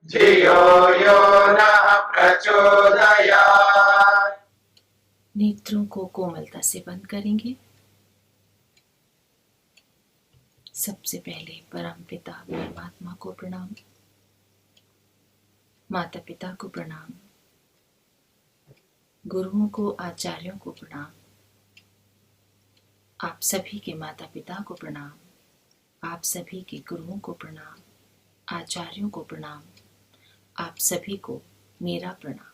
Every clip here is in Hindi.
धियो यो नः प्रचोदयात्। नेत्रों को कोमलता से बंद करेंगे। सबसे पहले परम पिता परमात्मा को प्रणाम, माता पिता को प्रणाम, गुरुओं को, आचार्यों को प्रणाम, आप सभी के माता पिता को प्रणाम, आप सभी के गुरुओं को प्रणाम, आचार्यों को प्रणाम, आप सभी को मेरा प्रणाम।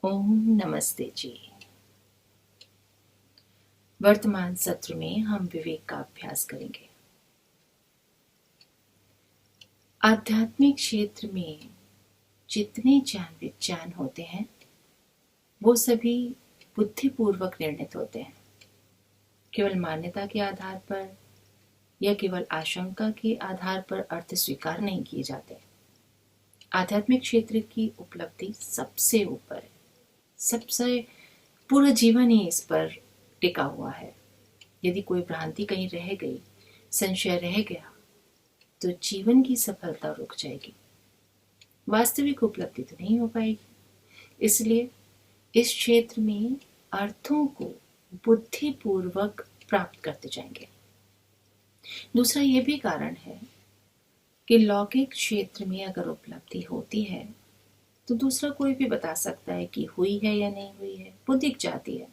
ओम नमस्ते जी। वर्तमान सत्र में हम विवेक का अभ्यास करेंगे। आध्यात्मिक क्षेत्र में जितने ज्ञान विज्ञान होते हैं वो सभी बुद्धिपूर्वक निर्णित होते हैं। केवल मान्यता के आधार पर या केवल आशंका के आधार पर अर्थ स्वीकार नहीं किए जाते। आध्यात्मिक क्षेत्र की उपलब्धि सबसे ऊपर है, सबसे पूरा जीवन ही इस पर टिका हुआ है। यदि कोई भ्रांति कहीं रह गई, संशय रह गया, तो जीवन की सफलता रुक जाएगी, वास्तविक उपलब्धि तो नहीं हो पाएगी। इसलिए इस क्षेत्र में अर्थों को बुद्धिपूर्वक प्राप्त करते जाएंगे। दूसरा ये भी कारण है कि लौकिक क्षेत्र में अगर उपलब्धि होती है तो दूसरा कोई भी बता सकता है कि हुई है या नहीं हुई है, वो दिख जाती है।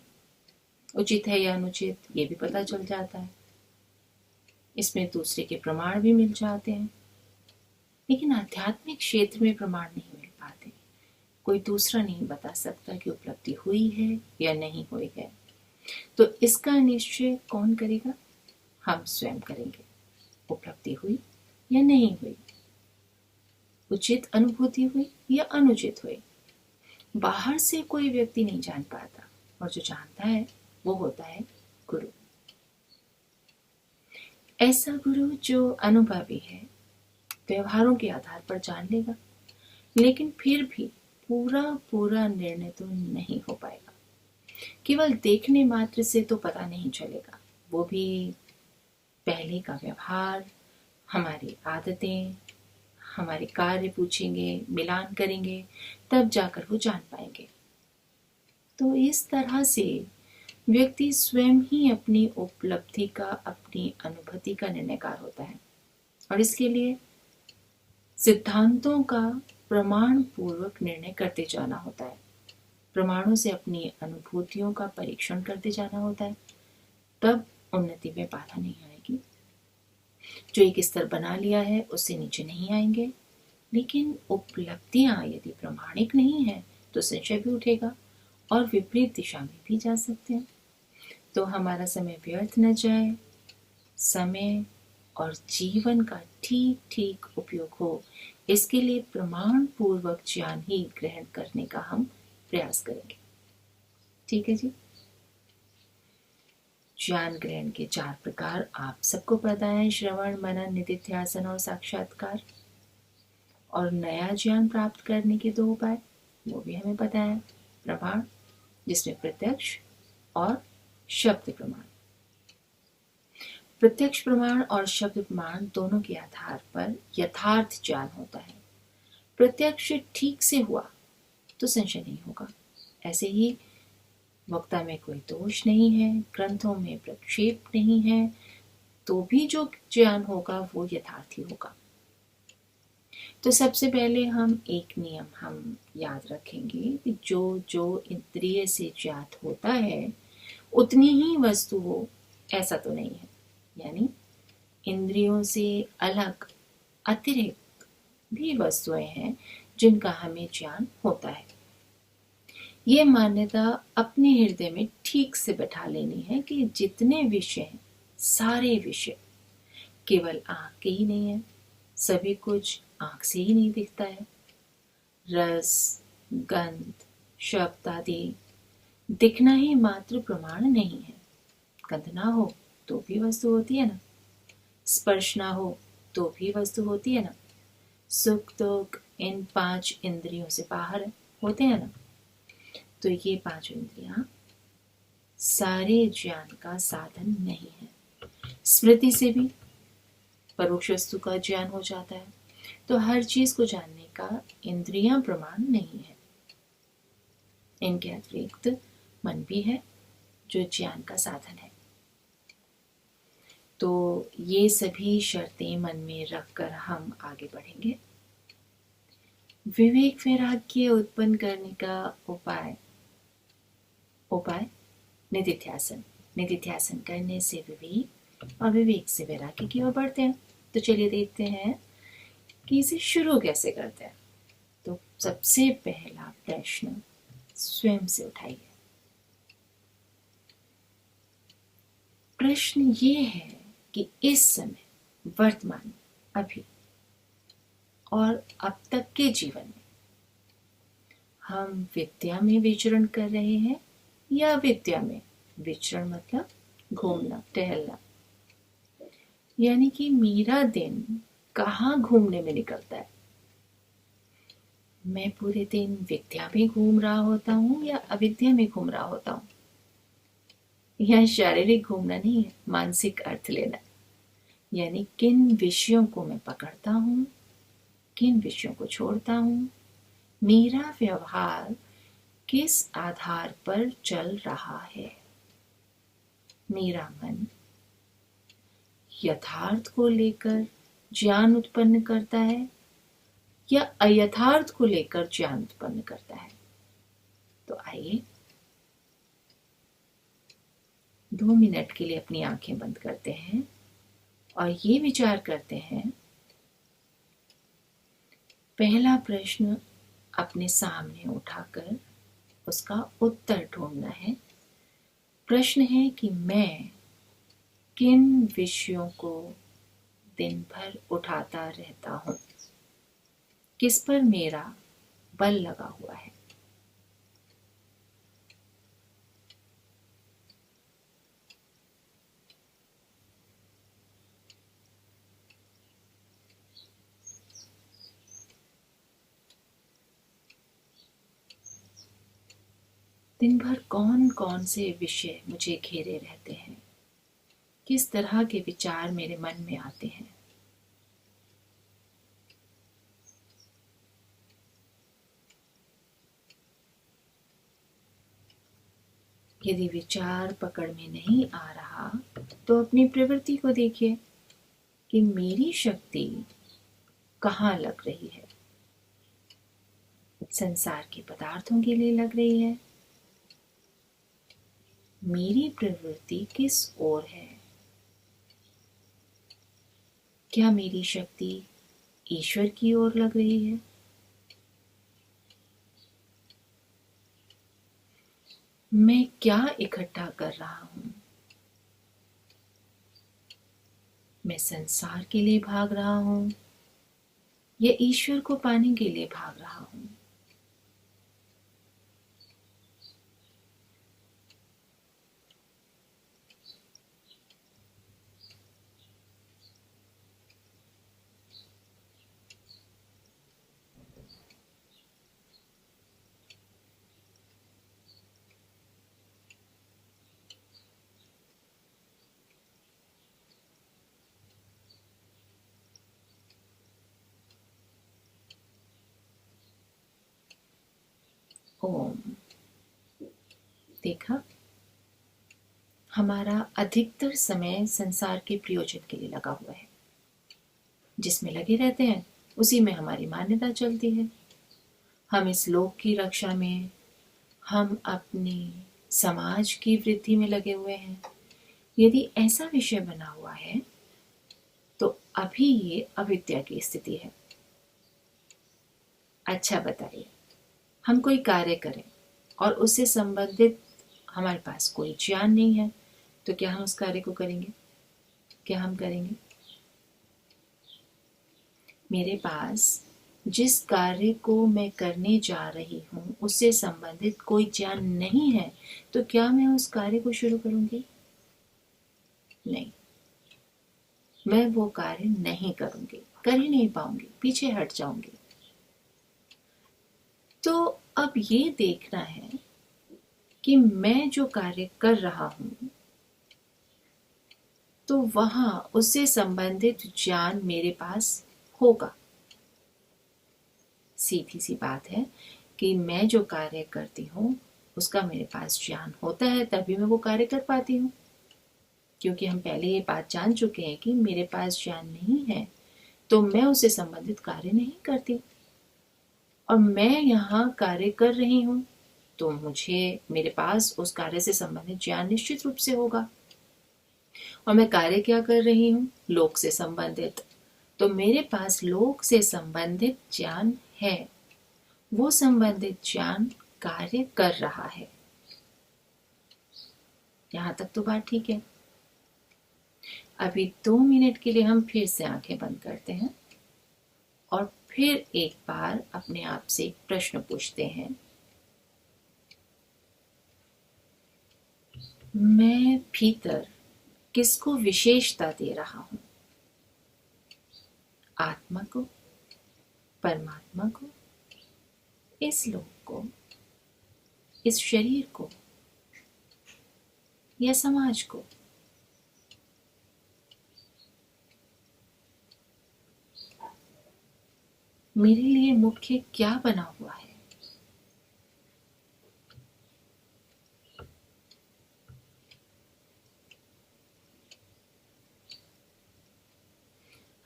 उचित है या अनुचित ये भी पता चल जाता है, इसमें दूसरे के प्रमाण भी मिल जाते हैं। लेकिन आध्यात्मिक क्षेत्र में प्रमाण नहीं मिल पाते। कोई दूसरा नहीं बता सकता कि उपलब्धि हुई है या नहीं हुई है। तो इसका निश्चय कौन करेगा? हम स्वयं करेंगे। उपलब्धि हुई या नहीं हुई, उचित अनुभूति हुई या अनुचित हुई, बाहर से कोई व्यक्ति नहीं जान पाता, और जो जानता है वो होता है गुरु। ऐसा गुरु जो अनुभवी है, व्यवहारों के आधार पर जान लेगा, लेकिन फिर भी पूरा पूरा निर्णय तो नहीं हो पाएगा। केवल देखने मात्र से तो पता नहीं चलेगा, वो भी पहले का व्यवहार, हमारी आदतें, हमारे कार्य पूछेंगे, मिलान करेंगे, तब जाकर वो जान पाएंगे। तो इस तरह से व्यक्ति स्वयं ही अपनी उपलब्धि का, अपनी अनुभूति का निर्णयकार होता है, और इसके लिए सिद्धांतों का प्रमाण पूर्वक निर्णय करते जाना होता है। प्रमाणों से अपनी अनुभूतियों का परीक्षण करते जाना होता है, तब उन्नति में बाधा नहीं आएगी। जो एक स्तर बना लिया है उससे नीचे नहीं आएंगे, लेकिन उपलब्धियां यदि प्रमाणिक नहीं है तो संशय भी उठेगा और विपरीत दिशा में भी जा सकते हैं। तो हमारा समय व्यर्थ न जाए, समय और जीवन का ठीक ठीक उपयोग हो, इसके लिए प्रमाण पूर्वक ज्ञान ही ग्रहण करने का हम प्रयास करेंगे। ठीक है जी। ज्ञान ग्रहण के 4 प्रकार आप सबको पता है: श्रवण, मनन, निधिध्यासन और साक्षात्कार। और नया ज्ञान प्राप्त करने के 2 उपाय वो भी हमें पता है: प्रमाण, जिसमें प्रत्यक्ष और शब्द प्रमाण। प्रत्यक्ष प्रमाण और शब्द प्रमाण दोनों के आधार पर यथार्थ ज्ञान होता है। प्रत्यक्ष ठीक से हुआ तो संशय नहीं होगा। ऐसे ही वक्ता में कोई दोष नहीं है, ग्रंथों में प्रक्षेप नहीं है, तो भी जो ज्ञान होगा वो यथार्थ ही होगा। तो सबसे पहले हम एक नियम हम याद रखेंगे कि जो जो इंद्रिय से ज्ञात होता है उतनी ही वस्तु हो, ऐसा तो नहीं है। यानी इंद्रियों से अलग अतिरिक्त भी वस्तुएं हैं जिनका हमें ज्ञान होता है। ये मान्यता अपने हृदय में ठीक से बैठा लेनी है कि जितने विषय हैं, सारे विषय केवल आंख के ही नहीं है, सभी कुछ आंख से ही नहीं दिखता है। रस, गंध, शब्द आदि दिखना ही मात्र प्रमाण नहीं है। गंध ना हो तो भी वस्तु होती है ना, स्पर्श ना हो तो भी वस्तु होती है ना, सुख दुख इन 5 इंद्रियों से बाहर होते हैं ना। तो ये 5 इंद्रियां सारे ज्ञान का साधन नहीं है। स्मृति से भी परोक्ष वस्तु का ज्ञान हो जाता है। तो हर चीज को जानने का इंद्रियां प्रमाण नहीं है। इनके अतिरिक्त मन भी है जो ज्ञान का साधन है। तो ये सभी शर्तें मन में रखकर हम आगे बढ़ेंगे। विवेक वैराग्य उत्पन्न करने का उपाय निधिध्यासन। निधिध्यासन करने से विवेक और विवेक से वैराग्य की ओर बढ़ते हैं। तो चलिए देखते हैं कि इसे शुरू कैसे करते हैं। तो सबसे पहला प्रश्न स्वयं से उठाइए। प्रश्न ये है कि इस समय वर्तमान अभी और अब तक के जीवन में हम विद्या में विचरण कर रहे हैं या विद्या में विचरण मतलब घूमना टहलना, यानी कि मेरा दिन कहाँ घूमने में निकलता है। मैं पूरे दिन विद्या में घूम रहा होता हूँ या अविद्या में घूम रहा होता हूँ। यह शारीरिक घूमना नहीं है, मानसिक अर्थ लेना, यानी किन विषयों को मैं पकड़ता हूँ, किन विषयों को छोड़ता हूँ, मेरा व्यवहार किस आधार पर चल रहा है। मेरा मन यथार्थ को लेकर ज्ञान उत्पन्न करता है या अयथार्थ को लेकर ज्ञान उत्पन्न करता है। तो आइए 2 मिनट के लिए अपनी आंखें बंद करते हैं और ये विचार करते हैं। पहला प्रश्न अपने सामने उठाकर उसका उत्तर ढूंढना है। प्रश्न है कि मैं किन विषयों को दिन भर उठाता रहता हूं, किस पर मेरा बल लगा हुआ है। दिन भर कौन कौन से विषय मुझे घेरे रहते हैं, किस तरह के विचार मेरे मन में आते हैं। यदि विचार पकड़ में नहीं आ रहा तो अपनी प्रवृत्ति को देखिए कि मेरी शक्ति कहाँ लग रही है। संसार के पदार्थों के लिए लग रही है, मेरी प्रवृत्ति किस ओर है। क्या मेरी शक्ति ईश्वर की ओर लग रही है। मैं क्या इकट्ठा कर रहा हूं। मैं संसार के लिए भाग रहा हूं या ईश्वर को पाने के लिए भाग रहा हूं। ओम। देखा, हमारा अधिकतर समय संसार के प्रयोजन के लिए लगा हुआ है। जिसमें लगे रहते हैं उसी में हमारी मान्यता चलती है। हम इस लोक की रक्षा में, हम अपने समाज की वृद्धि में लगे हुए हैं। यदि ऐसा विषय बना हुआ है तो अभी ये अविद्या की स्थिति है। अच्छा बताइए, हम कोई कार्य करें और उससे संबंधित हमारे पास कोई ज्ञान नहीं है तो क्या हम उस कार्य को करेंगे? क्या हम करेंगे? मेरे पास जिस कार्य को मैं करने जा रही हूँ उससे संबंधित कोई ज्ञान नहीं है तो क्या मैं उस कार्य को शुरू करूंगी? नहीं, मैं वो कार्य नहीं करूंगी, कर ही नहीं पाऊंगी, पीछे हट जाऊंगी। तो अब ये देखना है कि मैं जो कार्य कर रहा हूं तो वहां उससे संबंधित ज्ञान मेरे पास होगा। सीधी सी बात है कि मैं जो कार्य करती हूँ उसका मेरे पास ज्ञान होता है तभी मैं वो कार्य कर पाती हूँ, क्योंकि हम पहले ये बात जान चुके हैं कि मेरे पास ज्ञान नहीं है तो मैं उससे संबंधित कार्य नहीं करती। और मैं यहाँ कार्य कर रही हूँ तो मुझे मेरे पास उस कार्य से संबंधित ज्ञान निश्चित रूप से होगा। और मैं कार्य क्या कर रही हूँ? लोक से संबंधित। तो मेरे पास लोक से संबंधित ज्ञान है, वो संबंधित ज्ञान कार्य कर रहा है। यहां तक तो बात ठीक है। अभी 2 मिनट के लिए हम फिर से आंखें बंद करते हैं और फिर एक बार अपने आप से एक प्रश्न पूछते हैं, मैं भीतर किसको विशेषता दे रहा हूं? आत्मा को, परमात्मा को, इस लोक को, इस शरीर को या समाज को? मेरे लिए मुख्य क्या बना हुआ है?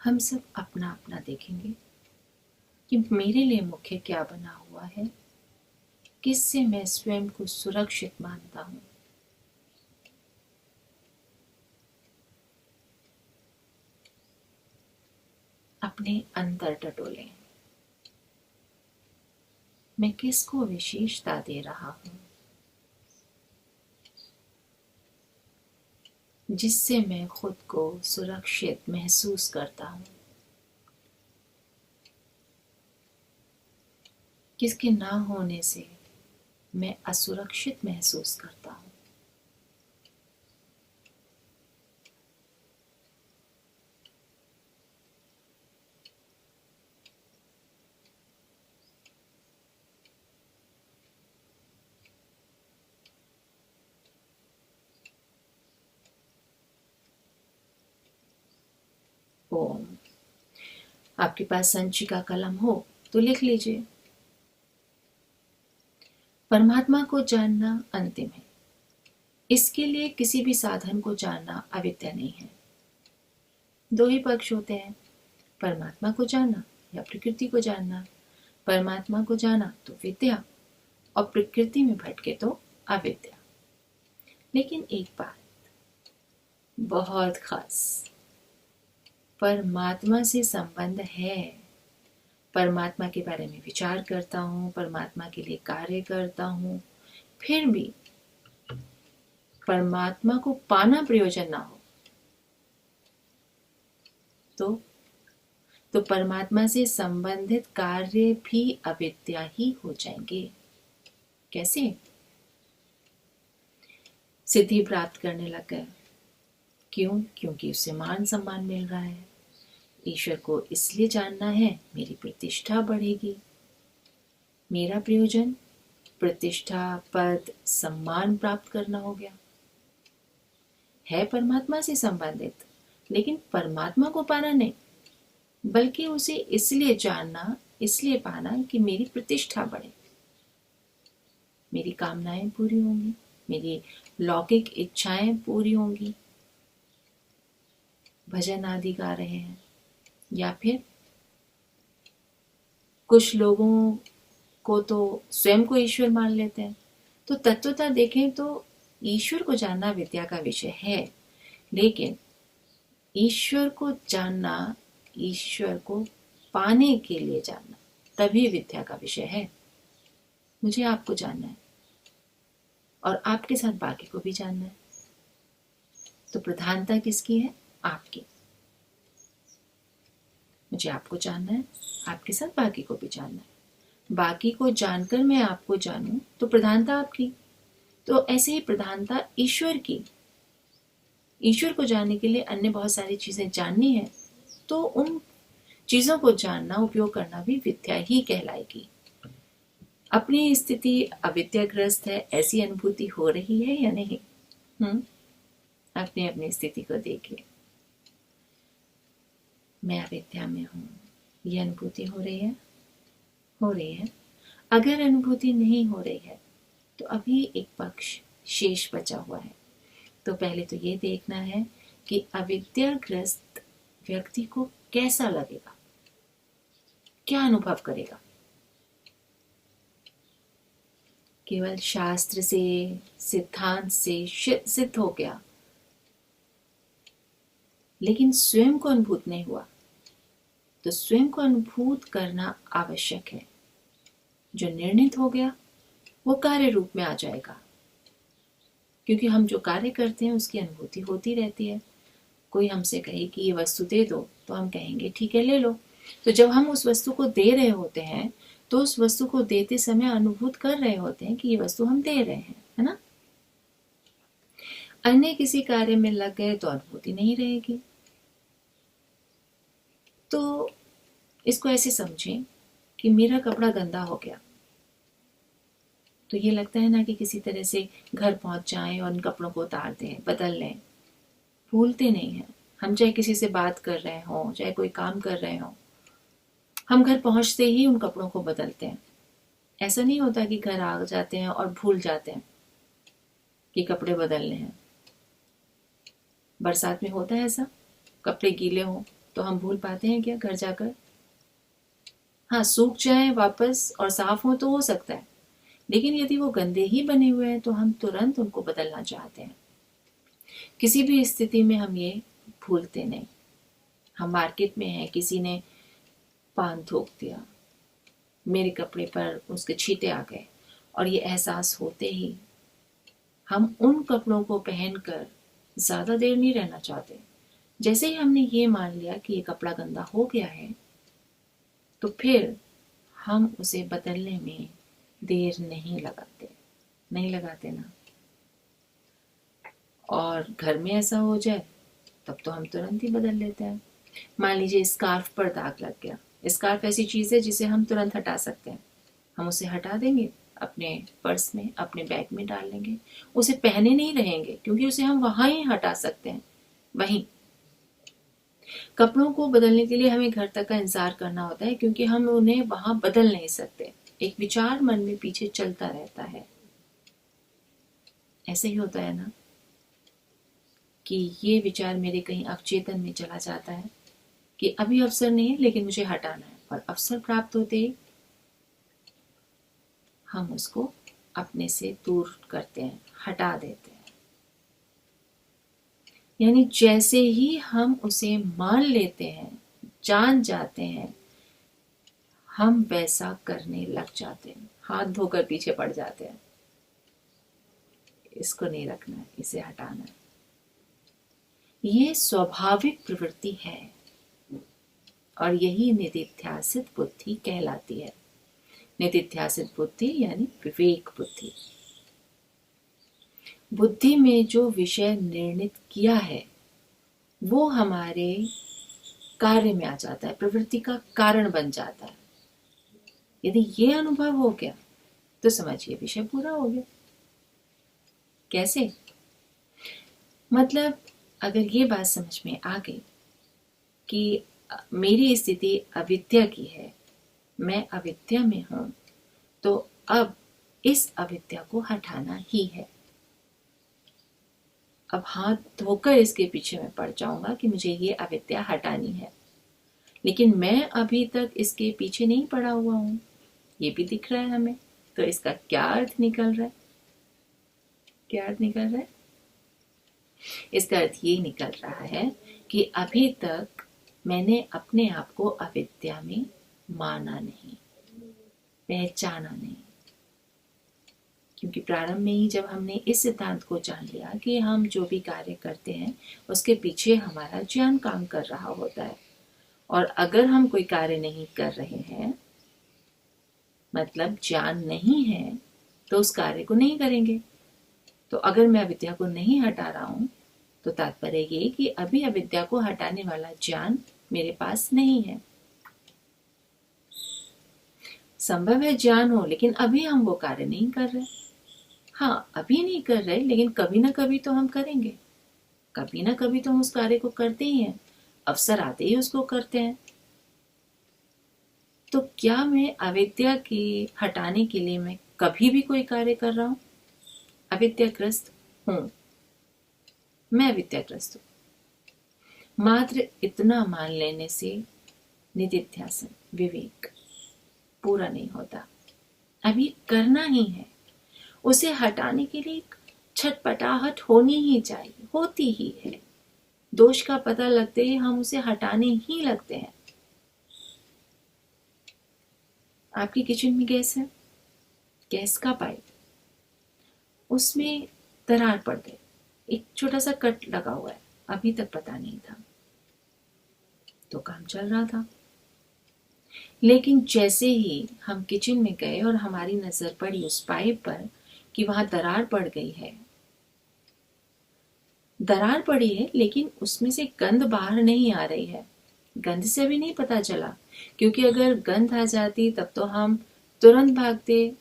हम सब अपना अपना देखेंगे कि मेरे लिए मुख्य क्या बना हुआ है, किससे मैं स्वयं को सुरक्षित मानता हूं। अपने अंदर टटोलें, मैं किसको विशेषता दे रहा हूं जिससे मैं खुद को सुरक्षित महसूस करता हूं, किसके ना होने से मैं असुरक्षित महसूस करता हूं। ओम। आपके पास संचिका कलम हो तो लिख लीजिए। परमात्मा को जानना अंतिम है, इसके लिए किसी भी साधन को जानना अविद्या नहीं है। 2 ही पक्ष होते हैं, परमात्मा को जानना या प्रकृति को जानना। परमात्मा को जाना तो विद्या और प्रकृति में भटके तो अविद्या। लेकिन एक बात बहुत खास, परमात्मा से संबंध है। परमात्मा के बारे में विचार करता हूँ, परमात्मा के लिए कार्य करता हूँ, फिर भी परमात्मा को पाना प्रयोजन ना हो तो परमात्मा से संबंधित कार्य भी अविद्या ही हो जाएंगे। कैसे? सिद्धि प्राप्त करने लग गए, क्यों? क्योंकि उससे मान सम्मान मिल रहा है। ईश्वर को इसलिए जानना है, मेरी प्रतिष्ठा बढ़ेगी। मेरा प्रयोजन प्रतिष्ठा, पद, सम्मान प्राप्त करना हो गया। है परमात्मा से संबंधित, लेकिन परमात्मा को पाना नहीं, बल्कि उसे इसलिए जानना, इसलिए पाना कि मेरी प्रतिष्ठा बढ़े, मेरी कामनाएं पूरी होंगी, मेरी लौकिक इच्छाएं पूरी होंगी। भजन आदि गा रहे हैं, या फिर कुछ लोगों को तो स्वयं को ईश्वर मान लेते हैं। तो तत्वतः देखें तो ईश्वर को जानना विद्या का विषय है, लेकिन ईश्वर को जानना, ईश्वर को पाने के लिए जानना, तभी विद्या का विषय है। मुझे आपको जानना है और आपके साथ बाकी को भी जानना है। तो प्रधानता किसकी है? आपकी। मुझे आपको जानना है, आपके साथ बाकी को भी जानना है। बाकी को जानकर मैं आपको जानूं तो प्रधानता आपकी। तो ऐसे ही प्रधानता ईश्वर की। ईश्वर को जानने के लिए अन्य बहुत सारी चीजें जाननी है, तो उन चीजों को जानना, उपयोग करना भी विद्या ही कहलाएगी। अपनी स्थिति अविद्याग्रस्त है, ऐसी अनुभूति हो रही है या नहीं? अपनी अपनी स्थिति को देखिए। मैं अविद्या में हूं, ये अनुभूति हो रही है? हो रही है। अगर अनुभूति नहीं हो रही है तो अभी एक पक्ष शेष बचा हुआ है। तो पहले तो ये देखना है कि अविद्याग्रस्त व्यक्ति को कैसा लगेगा, क्या अनुभव करेगा। केवल शास्त्र से, सिद्धांत से सिद्ध हो गया, लेकिन स्वयं को अनुभूत नहीं हुआ। तो स्वयं को अनुभूत करना आवश्यक है। जो निर्णित हो गया वो कार्य रूप में आ जाएगा, क्योंकि हम जो कार्य करते हैं उसकी अनुभूति होती रहती है। कोई हमसे कहे कि ये वस्तु दे दो तो हम कहेंगे ठीक है ले लो। तो जब हम उस वस्तु को दे रहे होते हैं तो उस वस्तु को देते समय अनुभूत कर रहे होते हैं कि ये वस्तु हम दे रहे हैं, है ना। अन्य किसी कार्य में लग गए तो अनुभूति नहीं रहेगी। तो इसको ऐसे समझें कि मेरा कपड़ा गंदा हो गया, तो ये लगता है ना कि किसी तरह से घर पहुंच जाएं और उन कपड़ों को उतार दें, बदल लें। भूलते नहीं हैं हम, चाहे किसी से बात कर रहे हों, चाहे कोई काम कर रहे हों, हम घर पहुंचते ही उन कपड़ों को बदलते हैं। ऐसा नहीं होता कि घर आ जाते हैं और भूल जाते हैं कि कपड़े बदलने हैं। बरसात में होता है ऐसा, कपड़े गीले हों तो हम भूल पाते हैं क्या घर जाकर? हाँ, सूख जाए वापस और साफ हो तो हो सकता है, लेकिन यदि वो गंदे ही बने हुए हैं तो हम तुरंत उनको बदलना चाहते हैं। किसी भी स्थिति में हम ये भूलते नहीं। हम मार्केट में हैं, किसी ने पान थूक दिया, मेरे कपड़े पर उसके छींटे आ गए, और ये एहसास होते ही हम उन कपड़ों को पहनकर ज़्यादा देर नहीं रहना चाहते। जैसे ही हमने ये मान लिया कि ये कपड़ा गंदा हो गया है तो फिर हम उसे बदलने में देर नहीं लगाते ना। और घर में ऐसा हो जाए तब तो हम तुरंत ही बदल लेते हैं। मान लीजिए स्कार्फ पर दाग लग गया। स्कार्फ ऐसी चीज़ है जिसे हम तुरंत हटा सकते हैं। हम उसे हटा देंगे, अपने पर्स में, अपने बैग में डाल लेंगे, उसे पहने नहीं रहेंगे, क्योंकि उसे हम वहां ही हटा सकते हैं। वहीं कपड़ों को बदलने के लिए हमें घर तक का इंतजार करना होता है, क्योंकि हम उन्हें वहां बदल नहीं सकते। एक विचार मन में पीछे चलता रहता है। ऐसे ही होता है ना कि ये विचार मेरे कहीं अवचेतन में चला जाता है कि अभी अवसर नहीं है लेकिन मुझे हटाना है, और अवसर प्राप्त होते ही हम उसको अपने से दूर करते हैं, हटा देते हैं। यानी जैसे ही हम उसे मान लेते हैं, जान जाते हैं, हम वैसा करने लग जाते हैं, हाथ धोकर पीछे पड़ जाते हैं। इसको नहीं रखना है, इसे हटाना है। ये स्वाभाविक प्रवृत्ति है और यही निधिध्यासित बुद्धि कहलाती है। निधिध्यासित बुद्धि यानी विवेक बुद्धि। बुद्धि में जो विषय निर्णित किया है वो हमारे कार्य में आ जाता है, प्रवृत्ति का कारण बन जाता है। यदि ये अनुभव हो गया तो समझिए विषय पूरा हो गया। कैसे? मतलब अगर ये बात समझ में आ गई कि मेरी स्थिति अविद्या की है, मैं अविद्या में हूं, तो अब इस अविद्या को हटाना ही है। अब हाथ धोकर इसके पीछे मैं पड़ जाऊंगा कि मुझे ये अविद्या हटानी है, लेकिन मैं अभी तक इसके पीछे नहीं पड़ा हुआ हूं, ये भी दिख रहा है हमें। तो इसका क्या अर्थ निकल रहा है? क्या अर्थ निकल रहा है? इसका अर्थ ये निकल रहा है कि अभी तक मैंने अपने आप को अविद्या में माना नहीं, पहचाना नहीं, क्योंकि प्रारंभ में ही जब हमने इस सिद्धांत को जान लिया कि हम जो भी कार्य करते हैं उसके पीछे हमारा ज्ञान काम कर रहा होता है, और अगर हम कोई कार्य नहीं कर रहे हैं, मतलब ज्ञान नहीं है, तो उस कार्य को नहीं करेंगे। तो अगर मैं अविद्या को नहीं हटा रहा हूं तो तात्पर्य ये कि अभी अविद्या को हटाने वाला ज्ञान मेरे पास नहीं है। संभव है ज्ञान हो, लेकिन अभी हम वो कार्य नहीं कर रहे। हाँ, अभी नहीं कर रहे, लेकिन कभी ना कभी तो हम करेंगे। कभी ना कभी तो हम उस कार्य को करते ही हैं, अवसर आते ही उसको करते हैं। तो क्या मैं अविद्या के हटाने के लिए मैं कभी भी कोई कार्य कर रहा हूं? अविद्याग्रस्त हूं, मैं अविद्याग्रस्त हूं। मात्र इतना मान लेने से निधिध्यासन विवेक पूरा नहीं होता, अभी करना ही है। उसे हटाने के लिए छटपटाहट होनी ही चाहिए, होती ही है। दोष का पता लगते ही हम उसे हटाने ही लगते हैं। आपकी किचन में गैस है, गैस का पाइप, उसमें दरार पड़ गई, एक छोटा सा कट लगा हुआ है, अभी तक पता नहीं था, तो काम चल रहा था। लेकिन जैसे ही हम किचन में गए और हमारी नजर पड़ी उस पाइप पर कि वहां दरार पड़ गई है, दरार पड़ी है लेकिन उसमें से गंध बाहर नहीं आ रही है। गंध से भी नहीं पता चला, क्योंकि अगर गंध आ जाती तब तो हम तुरंत भागते,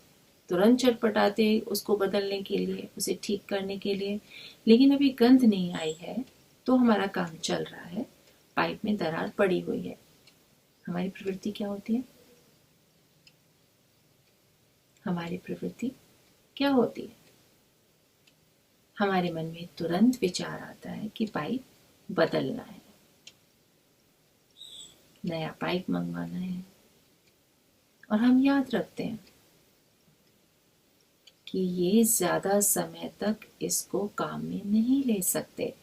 तुरंत चटपटाते उसको बदलने के लिए, उसे ठीक करने के लिए। लेकिन अभी गंध नहीं आई है तो हमारा काम चल रहा है, पाइप में दरार पड़ी हुई है। हमारी प्रवृत्ति क्या होती है? हमारी प्रवृत्ति क्या होती है? हमारे मन में तुरंत विचार आता है कि पाइप बदलना है, नया पाइप मंगवाना है। और हम याद रखते हैं कि ये ज्यादा समय तक इसको काम में नहीं ले सकते,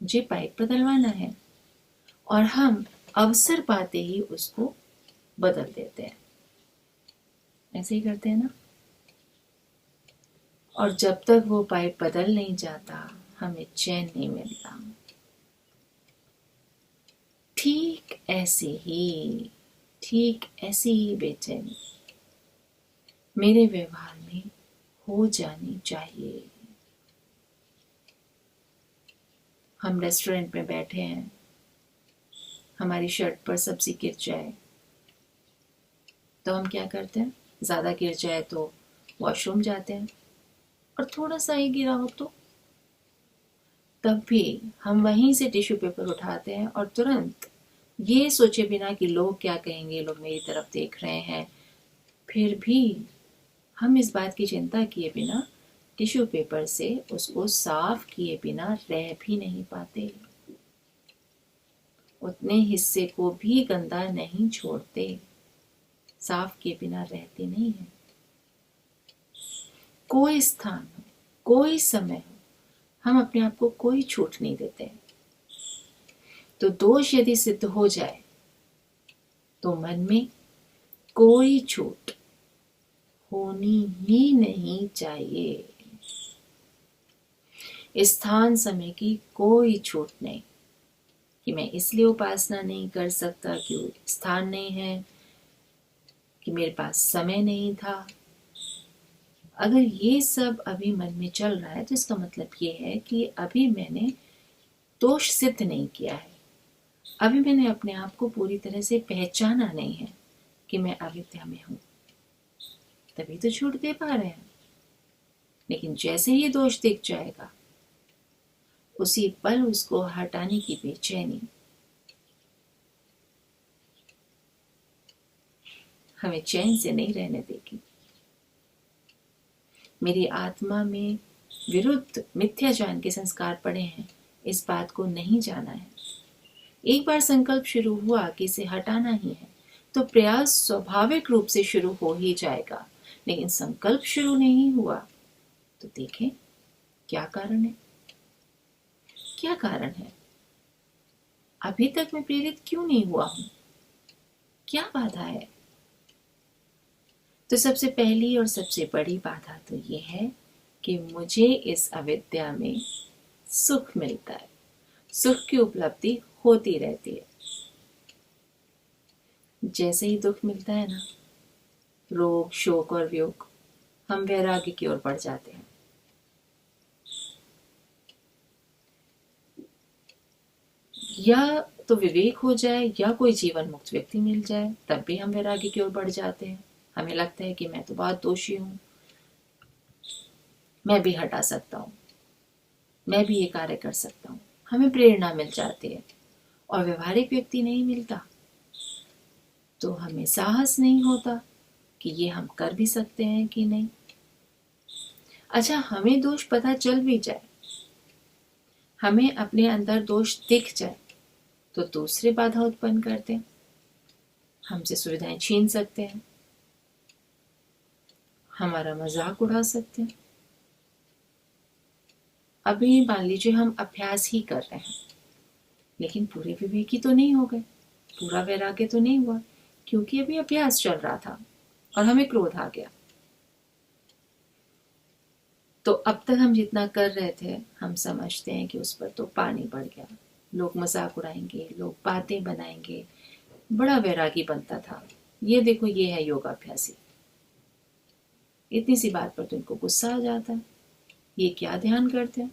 मुझे पाइप बदलवाना है, और हम अवसर पाते ही उसको बदल देते हैं। ऐसे ही करते हैं ना? और जब तक वो पाइप बदल नहीं जाता हमें चैन नहीं मिलता। ठीक ऐसे ही बेचैनी मेरे व्यवहार में हो जानी चाहिए। हम रेस्टोरेंट में बैठे हैं, हमारी शर्ट पर सब्जी गिर जाए तो हम क्या करते हैं? ज्यादा गिर जाए तो वॉशरूम जाते हैं, और थोड़ा सा ही गिरा हो तो तब भी हम वहीं से टिश्यू पेपर उठाते हैं और तुरंत ये सोचे बिना कि लोग क्या कहेंगे, लोग मेरी तरफ देख रहे हैं, फिर भी हम इस बात की चिंता किए बिना टिश्यू पेपर से उसको साफ किए बिना रह भी नहीं पाते, उतने हिस्से को भी गंदा नहीं छोड़ते, साफ किए बिना रहते नहीं है। कोई स्थान हो, कोई समय हो, हम अपने आप को कोई छूट नहीं देते। तो दोष यदि सिद्ध हो जाए तो मन में कोई छूट होनी ही नहीं चाहिए। स्थान समय की कोई छूट नहीं कि मैं इसलिए उपासना नहीं कर सकता कि स्थान नहीं है, कि मेरे पास समय नहीं था। अगर ये सब अभी मन में चल रहा है तो इसका मतलब ये है कि अभी मैंने दोष सिद्ध नहीं किया है, अभी मैंने अपने आप को पूरी तरह से पहचाना नहीं है कि मैं अविद्या में हूं, तभी तो छूट दे पा रहे हैं। लेकिन जैसे ही दोष दिख जाएगा उसी पल उसको हटाने की बेचैनी हमें चैन से नहीं रहने देगी। मेरी आत्मा में विरुद्ध मिथ्या ज्ञान के संस्कार पड़े हैं, इस बात को नहीं जाना है। एक बार संकल्प शुरू हुआ कि इसे हटाना ही है तो प्रयास स्वाभाविक रूप से शुरू हो ही जाएगा। लेकिन संकल्प शुरू नहीं हुआ तो देखें क्या कारण है, क्या कारण है? अभी तक मैं प्रेरित क्यों नहीं हुआ हूं? क्या बाधा है? तो सबसे पहली और सबसे बड़ी बाधा तो ये है कि मुझे इस अविद्या में सुख मिलता है, सुख की उपलब्धि होती रहती है। जैसे ही दुख मिलता है ना, रोग शोक और वियोग, हम वैराग्य की ओर बढ़ जाते हैं। या तो विवेक हो जाए या कोई जीवन मुक्त व्यक्ति मिल जाए, तब भी हम वैराग्य की ओर बढ़ जाते हैं। हमें लगता है कि मैं तो बहुत दोषी हूं, मैं भी हटा सकता हूं, मैं भी ये कार्य कर सकता हूं, हमें प्रेरणा मिल जाती है। और व्यवहारिक व्यक्ति नहीं मिलता तो हमें साहस नहीं होता कि ये हम कर भी सकते हैं कि नहीं। अच्छा, हमें दोष पता चल भी जाए, हमें अपने अंदर दोष दिख जाए, तो दूसरे बाधा उत्पन्न करते हैं, हमसे सुविधाएं छीन सकते हैं, हमारा मजाक उड़ा सकते हैं। अभी मान लीजिए हम अभ्यास ही कर रहे हैं, लेकिन पूरे विवेकी तो नहीं हो गए, पूरा वैराग्य तो नहीं हुआ, क्योंकि अभी अभ्यास चल रहा था और हमें क्रोध आ गया। तो अब तक हम जितना कर रहे थे, हम समझते हैं कि उस पर तो पानी पड़ गया, लोग मजाक उड़ाएंगे, लोग बातें बनाएंगे, बड़ा वैरागी बनता था। ये देखो, ये है योगाभ्यासी। इतनी सी बात पर तो इनको गुस्सा आ जाता है, ये क्या ध्यान करते हैं,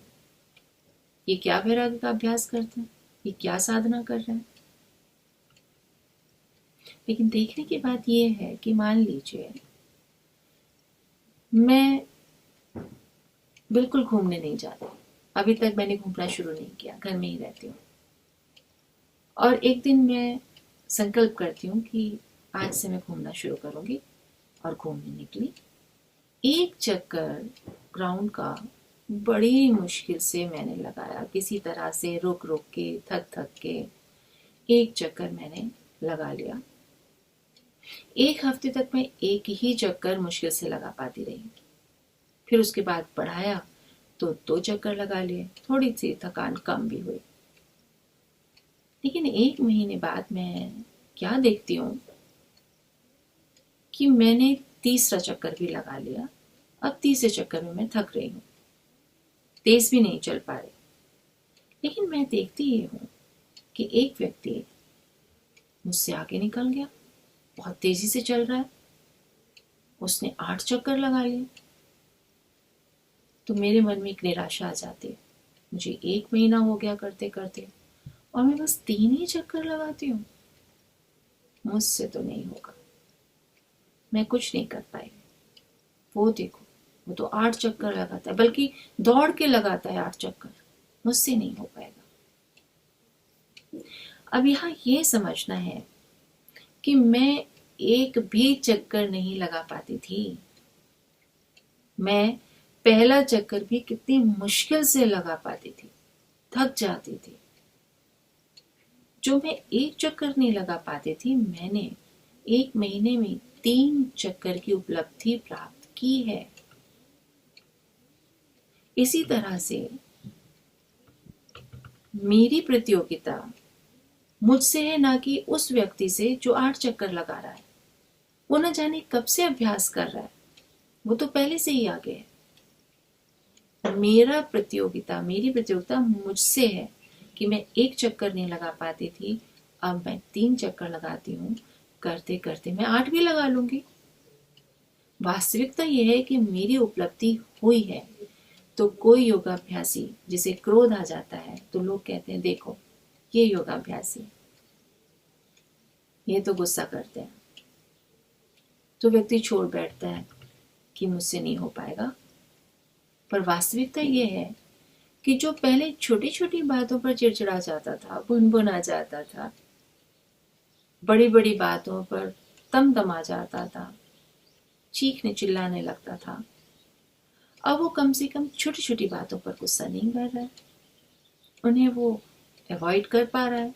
ये क्या वैराग्य का अभ्यास करते हैं, ये क्या साधना कर रहे हैं। लेकिन देखने की बात ये है कि मान लीजिए मैं बिल्कुल घूमने नहीं जाती, अभी तक मैंने घूमना शुरू नहीं किया, घर में ही रहती हूँ, और एक दिन मैं संकल्प करती हूँ कि आज से मैं घूमना शुरू करूंगी, और घूमने निकली। एक चक्कर ग्राउंड का बड़ी मुश्किल से मैंने लगाया, किसी तरह से रुक रुक के, थक थक के एक चक्कर मैंने लगा लिया। एक हफ्ते तक मैं एक ही चक्कर मुश्किल से लगा पाती रही, फिर उसके बाद बढ़ाया तो 2 चक्कर लगा लिए, थोड़ी सी थकान कम भी हुई। लेकिन 1 महीने बाद मैं क्या देखती हूँ कि मैंने तीसरा चक्कर भी लगा लिया। अब तीसरे चक्कर में मैं थक रही हूँ, तेज भी नहीं चल पा रही। लेकिन मैं देखती ये हूँ कि एक व्यक्ति मुझसे आगे निकल गया, बहुत तेजी से चल रहा है, उसने 8 चक्कर लगा लिए। तो मेरे मन में एक निराशा आ जाती है, मुझे 1 महीना हो गया करते करते और मैं बस 3 ही चक्कर लगाती हूँ, मुझसे तो नहीं होगा, मैं कुछ नहीं कर पाई। वो देखो, वो तो 8 चक्कर लगाता है, बल्कि दौड़ के लगाता है 8 चक्कर, मुझसे नहीं हो पाएगा। अब यहाँ ये समझना है कि मैं एक भी चक्कर नहीं लगा पाती थी। मैं पहला चक्कर भी कितनी मुश्किल से लगा पाती थी, थक जाती थी। जो मैं एक चक्कर नहीं लगा पाती थी, मैंने 1 महीने में 3 चक्कर की उपलब्धि प्राप्त की है। इसी तरह से मेरी प्रतियोगिता मुझसे है, ना कि उस व्यक्ति से जो 8 चक्कर लगा रहा है। वो न जाने कब से अभ्यास कर रहा है, वो तो पहले से ही आगे है। मेरी प्रतियोगिता मुझसे है कि मैं 1 चक्कर नहीं लगा पाती थी, अब मैं 3 चक्कर लगाती हूँ, करते करते मैं 8 भी लगा लूंगी। वास्तविकता यह है कि मेरी उपलब्धि हुई है। तो कोई योगाभ्यासी जिसे क्रोध आ जाता है, तो लोग कहते हैं देखो ये योगाभ्यासी, ये तो गुस्सा करते हैं, तो व्यक्ति छोड़ बैठता है कि मुझसे नहीं हो पाएगा। पर वास्तविकता ये है कि जो पहले छोटी छोटी बातों पर चिड़चिड़ा जाता था, भुनभुना जाता था, बड़ी बड़ी बातों पर तमतमा जाता था, चीखने चिल्लाने लगता था, अब वो कम से कम छोटी छोटी बातों पर गुस्सा नहीं कर रहा है, उन्हें वो अवॉइड कर पा रहा है।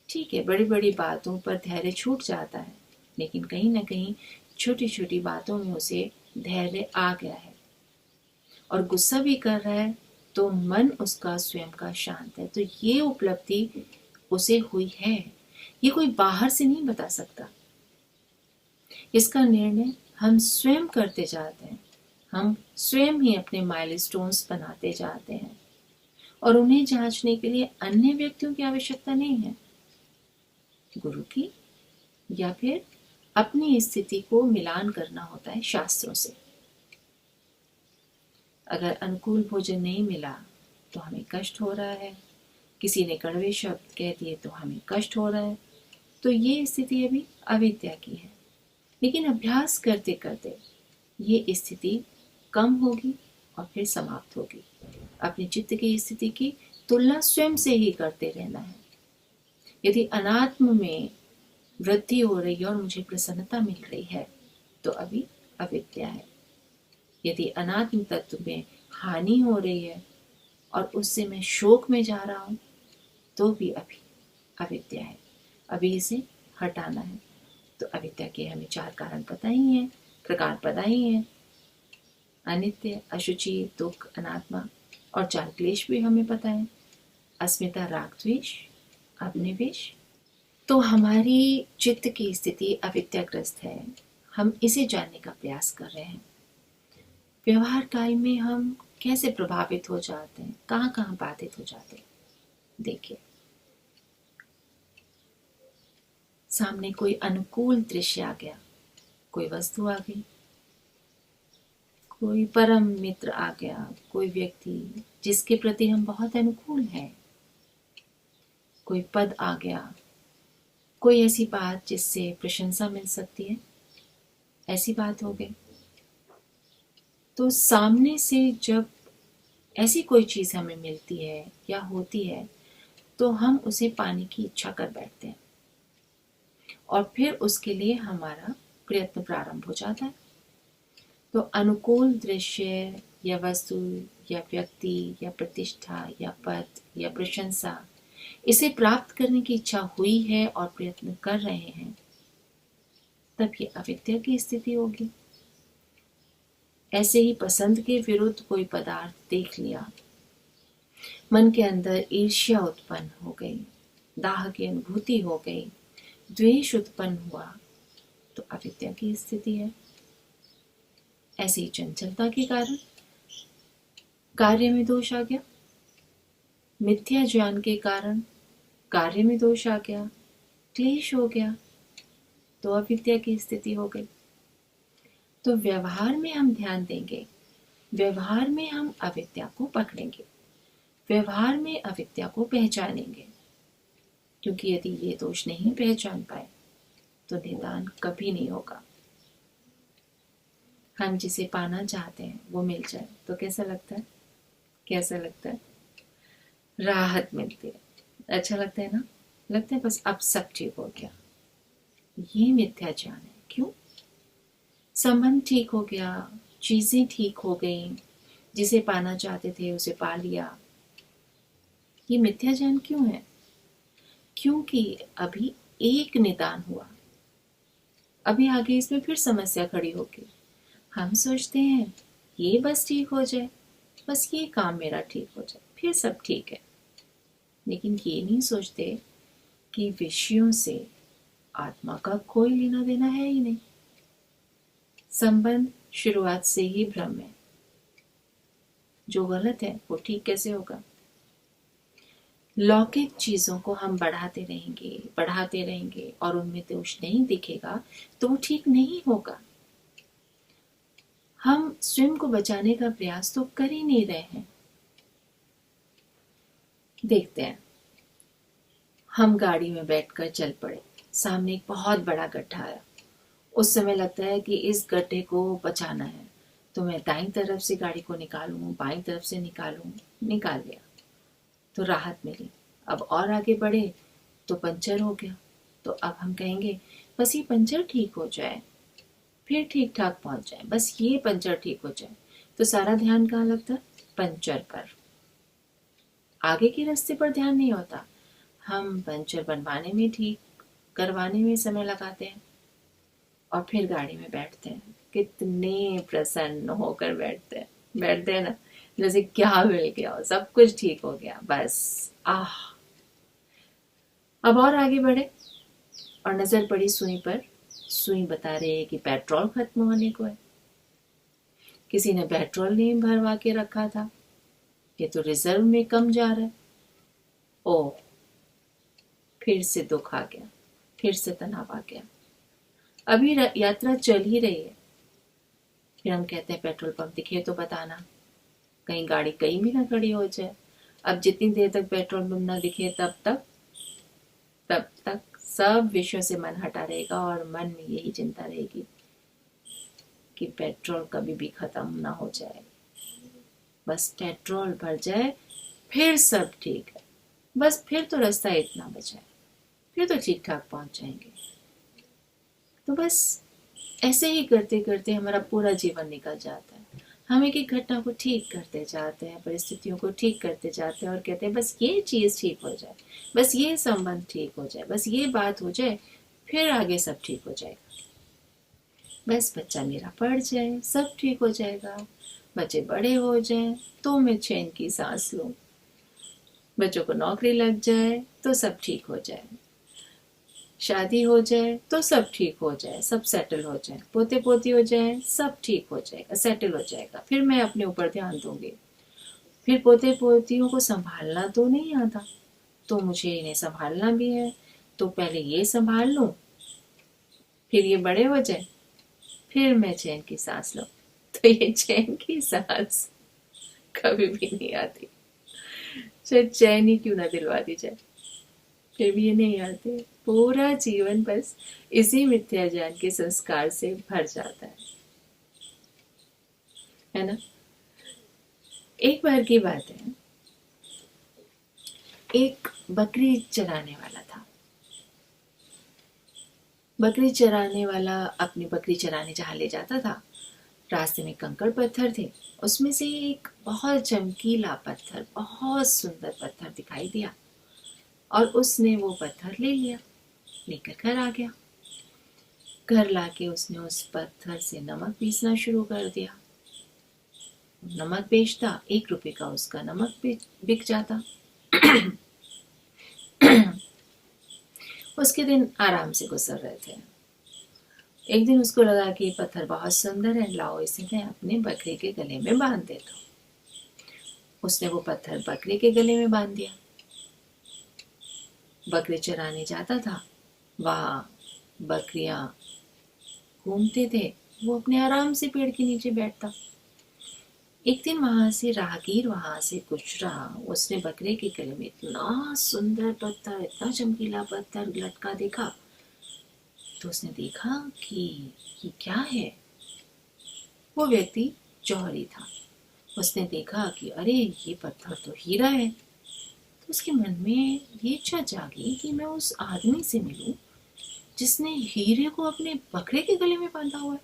ठीक है, बड़ी बड़ी बातों पर धैर्य छूट जाता है, लेकिन कहीं ना कहीं छोटी छोटी बातों में उसे धैर्य आ गया है, और गुस्सा भी कर रहा है तो मन उसका स्वयं का शांत है। तो ये उपलब्धि उसे हुई है, ये कोई बाहर से नहीं बता सकता। इसका निर्णय हम स्वयं करते जाते हैं, हम स्वयं ही अपने माइलस्टोन्स बनाते जाते हैं, और उन्हें जांचने के लिए अन्य व्यक्तियों की आवश्यकता नहीं है, गुरु की या फिर अपनी स्थिति को मिलान करना होता है शास्त्रों से। अगर अनुकूल भोजन नहीं मिला तो हमें कष्ट हो रहा है, किसी ने कड़वे शब्द कह दिए तो हमें कष्ट हो रहा है, तो ये स्थिति अभी अविद्या की है। लेकिन अभ्यास करते करते ये स्थिति कम होगी और फिर समाप्त होगी। अपने चित्त की स्थिति की तुलना स्वयं से ही करते रहना है। यदि अनात्म में वृद्धि हो रही है और मुझे प्रसन्नता मिल रही है, तो अभी अविद्या है। यदि अनात्म तत्व में हानि हो रही है और उससे मैं शोक में जा रहा हूं, तो भी अभी अविद्या है। अभी इसे हटाना है। तो अविद्या के हमें 4 कारण पता ही हैं, प्रकार पता ही हैं। अनित्य, अशुचि, दुख, अनात्मा, और 4 क्लेश भी हमें पता है। अस्मिता, राग, द्वेष, अभिनिवेश। तो हमारी चित्त की स्थिति अविद्याग्रस्त है। हम इसे जानने का प्रयास कर रहे हैं। व्यवहार काल में हम कैसे प्रभावित हो जाते हैं, कहाँ कहाँ बाधित हो जाते हैं। देखिए, सामने कोई अनुकूल दृश्य आ गया, कोई वस्तु आ गई, कोई परम मित्र आ गया, कोई व्यक्ति जिसके प्रति हम बहुत अनुकूल हैं, कोई पद आ गया, कोई ऐसी बात जिससे प्रशंसा मिल सकती है, ऐसी बात हो गई। तो सामने से जब ऐसी कोई चीज हमें मिलती है या होती है, तो हम उसे पाने की इच्छा कर बैठते हैं और फिर उसके लिए हमारा प्रयत्न प्रारंभ हो जाता है। तो अनुकूल दृश्य या वस्तु या व्यक्ति या प्रतिष्ठा या पद या प्रशंसा, इसे प्राप्त करने की इच्छा हुई है और प्रयत्न कर रहे हैं, तब ये अविद्या की स्थिति होगी। ऐसे ही पसंद के विरुद्ध कोई पदार्थ देख लिया, मन के अंदर ईर्ष्या उत्पन्न हो गई, दाह की अनुभूति हो गई, द्वेष उत्पन्न हुआ, तो अविद्या की स्थिति है। ऐसे ही चंचलता के कारण कार्य में दोष आ गया, मिथ्या ज्ञान के कारण कार्य में दोष आ गया, क्लेश हो गया, तो अविद्या की स्थिति हो गई। तो व्यवहार में हम ध्यान देंगे, व्यवहार में हम अविद्या को पकड़ेंगे, व्यवहार में अविद्या को पहचानेंगे, क्योंकि यदि ये दोष नहीं पहचान पाए तो निदान कभी नहीं होगा। हम जिसे पाना चाहते हैं वो मिल जाए तो कैसा लगता है? कैसा लगता है? राहत मिलती है, अच्छा लगता है ना? लगता है बस अब सब ठीक हो गया। ये मिथ्या ज्ञान है। क्यों? संबंध ठीक हो गया, चीजें ठीक हो गई, जिसे पाना चाहते थे उसे पा लिया। ये मिथ्या ज्ञान क्यों है? क्योंकि अभी एक निदान हुआ, अभी आगे इसमें फिर समस्या खड़ी होगी। हम सोचते हैं ये बस ठीक हो जाए, बस ये काम मेरा ठीक हो जाए, फिर सब ठीक है। लेकिन ये नहीं सोचते कि विषयों से आत्मा का कोई लेना देना है ही नहीं। संबंध शुरुआत से ही भ्रम है। जो गलत है वो ठीक कैसे होगा? लौकिक चीजों को हम बढ़ाते रहेंगे और उनमें दोष नहीं दिखेगा तो वो ठीक नहीं होगा। हम स्वयं को बचाने का प्रयास तो कर ही नहीं रहे हैं। देखते हैं, हम गाड़ी में बैठकर चल पड़े, सामने एक बहुत बड़ा गड्ढा आया। उस समय लगता है कि इस गड्ढे को बचाना है, तो मैं दाईं तरफ से गाड़ी को निकालूं, बाईं तरफ से निकालूं, निकाल लिया तो राहत मिली। अब और आगे बढ़े तो पंचर हो गया, तो अब हम कहेंगे बस ये पंचर ठीक हो जाए, फिर ठीक ठाक पहुंच जाए, बस ये पंचर ठीक हो जाए। तो सारा ध्यान कहाँ लगता? पंचर पर, आगे के रास्ते पर ध्यान नहीं होता। हम पंचर बनवाने में, ठीक करवाने में समय लगाते हैं और फिर गाड़ी में बैठते हैं। कितने प्रसन्न होकर बैठते हैं ना, जैसे क्या मिल गया हो, सब कुछ ठीक हो गया, बस आह। अब और आगे बढ़े और नजर पड़ी सुई पर। सुई बता रही है कि पेट्रोल खत्म होने को है। किसी ने पेट्रोल नहीं भरवा के रखा था, ये तो रिजर्व में कम जा रहा है। ओ, फिर से दुख आ गया, फिर से तनाव आ गया। अभी यात्रा चल ही रही है, फिर हम कहते हैं पेट्रोल पंप दिखे तो बताना, कहीं गाड़ी कहीं भी ना खड़ी हो जाए। अब जितनी देर तक पेट्रोल पंप ना दिखे तब तक सब विषयों से मन हटा रहेगा और मन में यही चिंता रहेगी कि पेट्रोल कभी भी खत्म ना हो जाए, बस पेट्रोल भर जाए फिर सब ठीक है, बस फिर तो रास्ता इतना बचा है, फिर तो ठीक ठाक पहुंच जाएंगे। तो बस ऐसे ही करते करते हमारा पूरा जीवन निकल जाता है। हम एक एक घटना को ठीक करते जाते हैं, परिस्थितियों को ठीक करते जाते हैं और कहते हैं बस ये चीज़ ठीक हो जाए, बस ये संबंध ठीक हो जाए, बस ये बात हो जाए, फिर आगे सब ठीक हो जाएगा। बस बच्चा मेरा पढ़ जाए, सब ठीक हो जाएगा। बच्चे बड़े हो जाएं तो मैं चैन की सांस लूं। बच्चों को नौकरी लग जाए तो सब ठीक हो जाए। शादी हो जाए तो सब ठीक हो जाए, सब सेटल हो जाए, पोते पोती हो जाए, सब ठीक हो जाएगा, सेटल हो जाएगा। फिर मैं अपने ऊपर ध्यान दूंगी। फिर पोते पोतियों को संभालना तो नहीं आता, तो मुझे इन्हें संभालना भी है, तो पहले ये संभाल लूं, फिर ये बड़े हो जाए, फिर मैं चैन की सांस लूं। तो ये चैन की सांस कभी भी नहीं आती, चाहे चैन ही क्यों ना दिलवा दी जाए, फिर भी ये नहीं आते। पूरा जीवन बस इसी मिथ्या ज्ञान के संस्कार से भर जाता है ना। एक बार की बात है, एक बकरी चराने वाला था। बकरी चराने वाला अपनी बकरी चराने जहाँ ले जाता था, रास्ते में कंकड़ पत्थर थे। उसमें से एक बहुत चमकीला पत्थर, बहुत सुंदर पत्थर दिखाई दिया और उसने वो पत्थर ले लिया, लेकर घर आ गया। घर लाके उसने उस पत्थर से नमक पीसना शुरू कर दिया। नमक बेचता, 1 रुपए का उसका नमक बिक जाता। उसके दिन आराम से गुजर रहे थे। एक दिन उसको लगा कि पत्थर बहुत सुंदर है, लाओ इसे मैं अपने बकरे के गले में बांध देता हूँ। उसने वो पत्थर बकरे के गले में बांध दिया। बकरे चराने जाता था, वहाँ बकरियां घूमते थे, वो अपने आराम से पेड़ के नीचे बैठता। एक दिन वहां से राहगीर वहां से गुजरा, उसने बकरे के गले में इतना सुंदर पत्थर, इतना चमकीला पत्थर लटका देखा, तो उसने देखा कि ये क्या है। वो व्यक्ति जौहरी था। उसने देखा कि अरे ये पत्थर तो हीरा है। तो उसके मन में ये इच्छा जागी कि मैं उस आदमी से मिलूं जिसने हीरे को अपने बकरे के गले में बांधा हुआ है।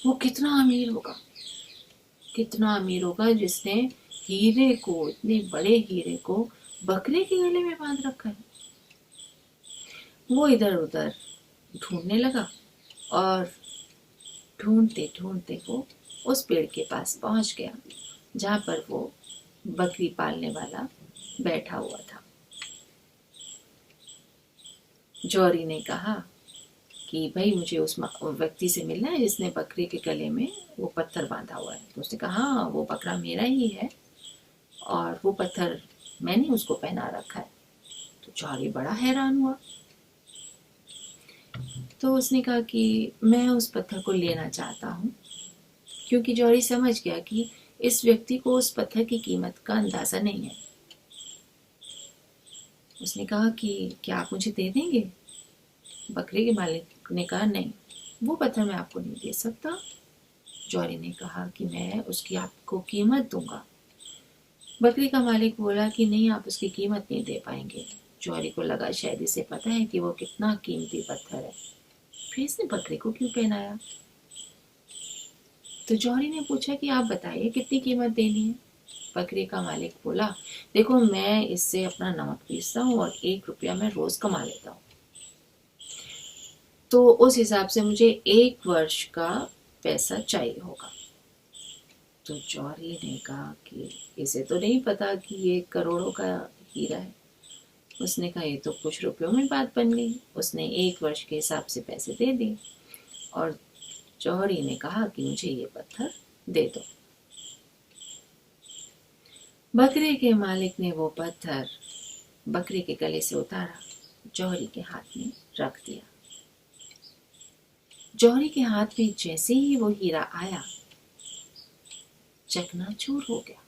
वो कितना अमीर होगा, कितना अमीर होगा जिसने हीरे को, इतने बड़े हीरे को बकरे के गले में बांध रखा है। वो इधर उधर ढूंढने लगा और ढूंढते ढूंढते वो उस पेड़ के पास पहुंच गया जहां पर वो बकरी पालने वाला बैठा हुआ था। जौहरी ने कहा कि भाई मुझे उस व्यक्ति से मिलना है जिसने बकरे के गले में वो पत्थर बांधा हुआ है। तो उसने कहा हाँ, वो बकरा मेरा ही है और वो पत्थर मैंने उसको पहना रखा है। तो जौहरी बड़ा हैरान हुआ। तो उसने कहा कि मैं उस पत्थर को लेना चाहता हूँ, क्योंकि जौहरी समझ गया कि इस व्यक्ति को उस पत्थर की कीमत का अंदाजा नहीं है। उसने कहा कि क्या आप मुझे दे देंगे? बकरे के मालिक ने कहा नहीं, वो पत्थर मैं आपको नहीं दे सकता। जौहरी ने कहा कि मैं उसकी आपको कीमत दूंगा। बकरी का मालिक बोला कि नहीं, आप उसकी कीमत नहीं दे पाएंगे। जौहरी को लगा शायद इसे पता है कि वो कितना कीमती पत्थर है, फिर इसने बकरे को क्यों पहनाया। तो जौहरी ने पूछा कि आप बताइए कितनी कीमत देनी है। बकरी का मालिक बोला देखो, मैं इससे अपना नमक पीसता हूँ और 1 रुपया मैं रोज कमा लेता हूँ, तो उस हिसाब से मुझे 1 वर्ष का पैसा चाहिए होगा। तो जौहरी ने कहा कि इसे तो नहीं पता कि ये करोड़ों का हीरा है। उसने कहा ये तो कुछ रुपयों में बात बन गई। उसने 1 वर्ष के हिसाब से पैसे दे दिए और जौहरी ने कहा कि मुझे ये पत्थर दे दो। बकरे के मालिक ने वो पत्थर बकरे के गले से उतारा, जौहरी के हाथ में रख दिया। जौहरी के हाथ में जैसे ही वो हीरा आया, चकनाचूर हो गया,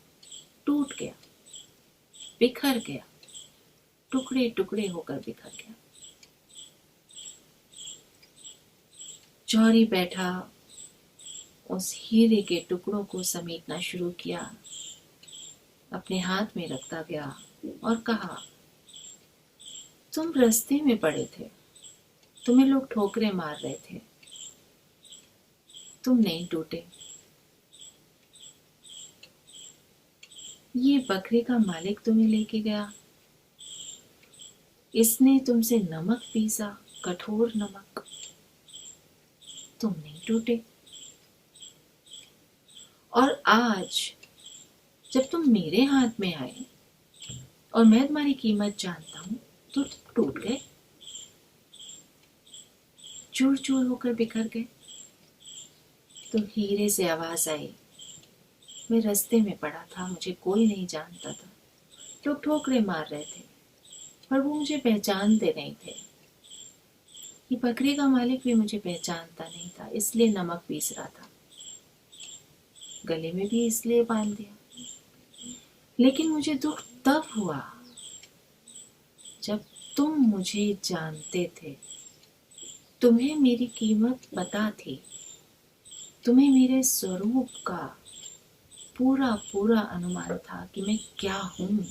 टूट गया, बिखर गया, टुकड़े टुकड़े होकर बिखर गया। जौहरी बैठा उस हीरे के टुकड़ों को समेटना शुरू किया, अपने हाथ में रखता गया और कहा तुम रास्ते में पड़े थे, तुम्हें लोग ठोकरें मार रहे थे, तुम नहीं टूटे। ये बकरी का मालिक तुम्हें लेके गया, इसने तुमसे नमक पीसा, कठोर नमक, तुम नहीं टूटे। और आज जब तुम मेरे हाथ में आए और मैं तुम्हारी कीमत जानता हूं, तो तुम टूट गए, चूर चूर होकर बिखर गए। तो हीरे से आवाज आई, मैं रास्ते में पड़ा था, मुझे कोई नहीं जानता था, लोग ठोकरे मार रहे थे पर वो मुझे पहचानते नहीं थे। ये बकरी का मालिक भी मुझे पहचानता नहीं था, इसलिए नमक पीस रहा था, गले में भी इसलिए बांध दिया। लेकिन मुझे दुख तब हुआ जब तुम मुझे जानते थे, तुम्हें मेरी कीमत पता थी, तुम्हें मेरे स्वरूप का पूरा पूरा अनुमान था कि मैं क्या हूं।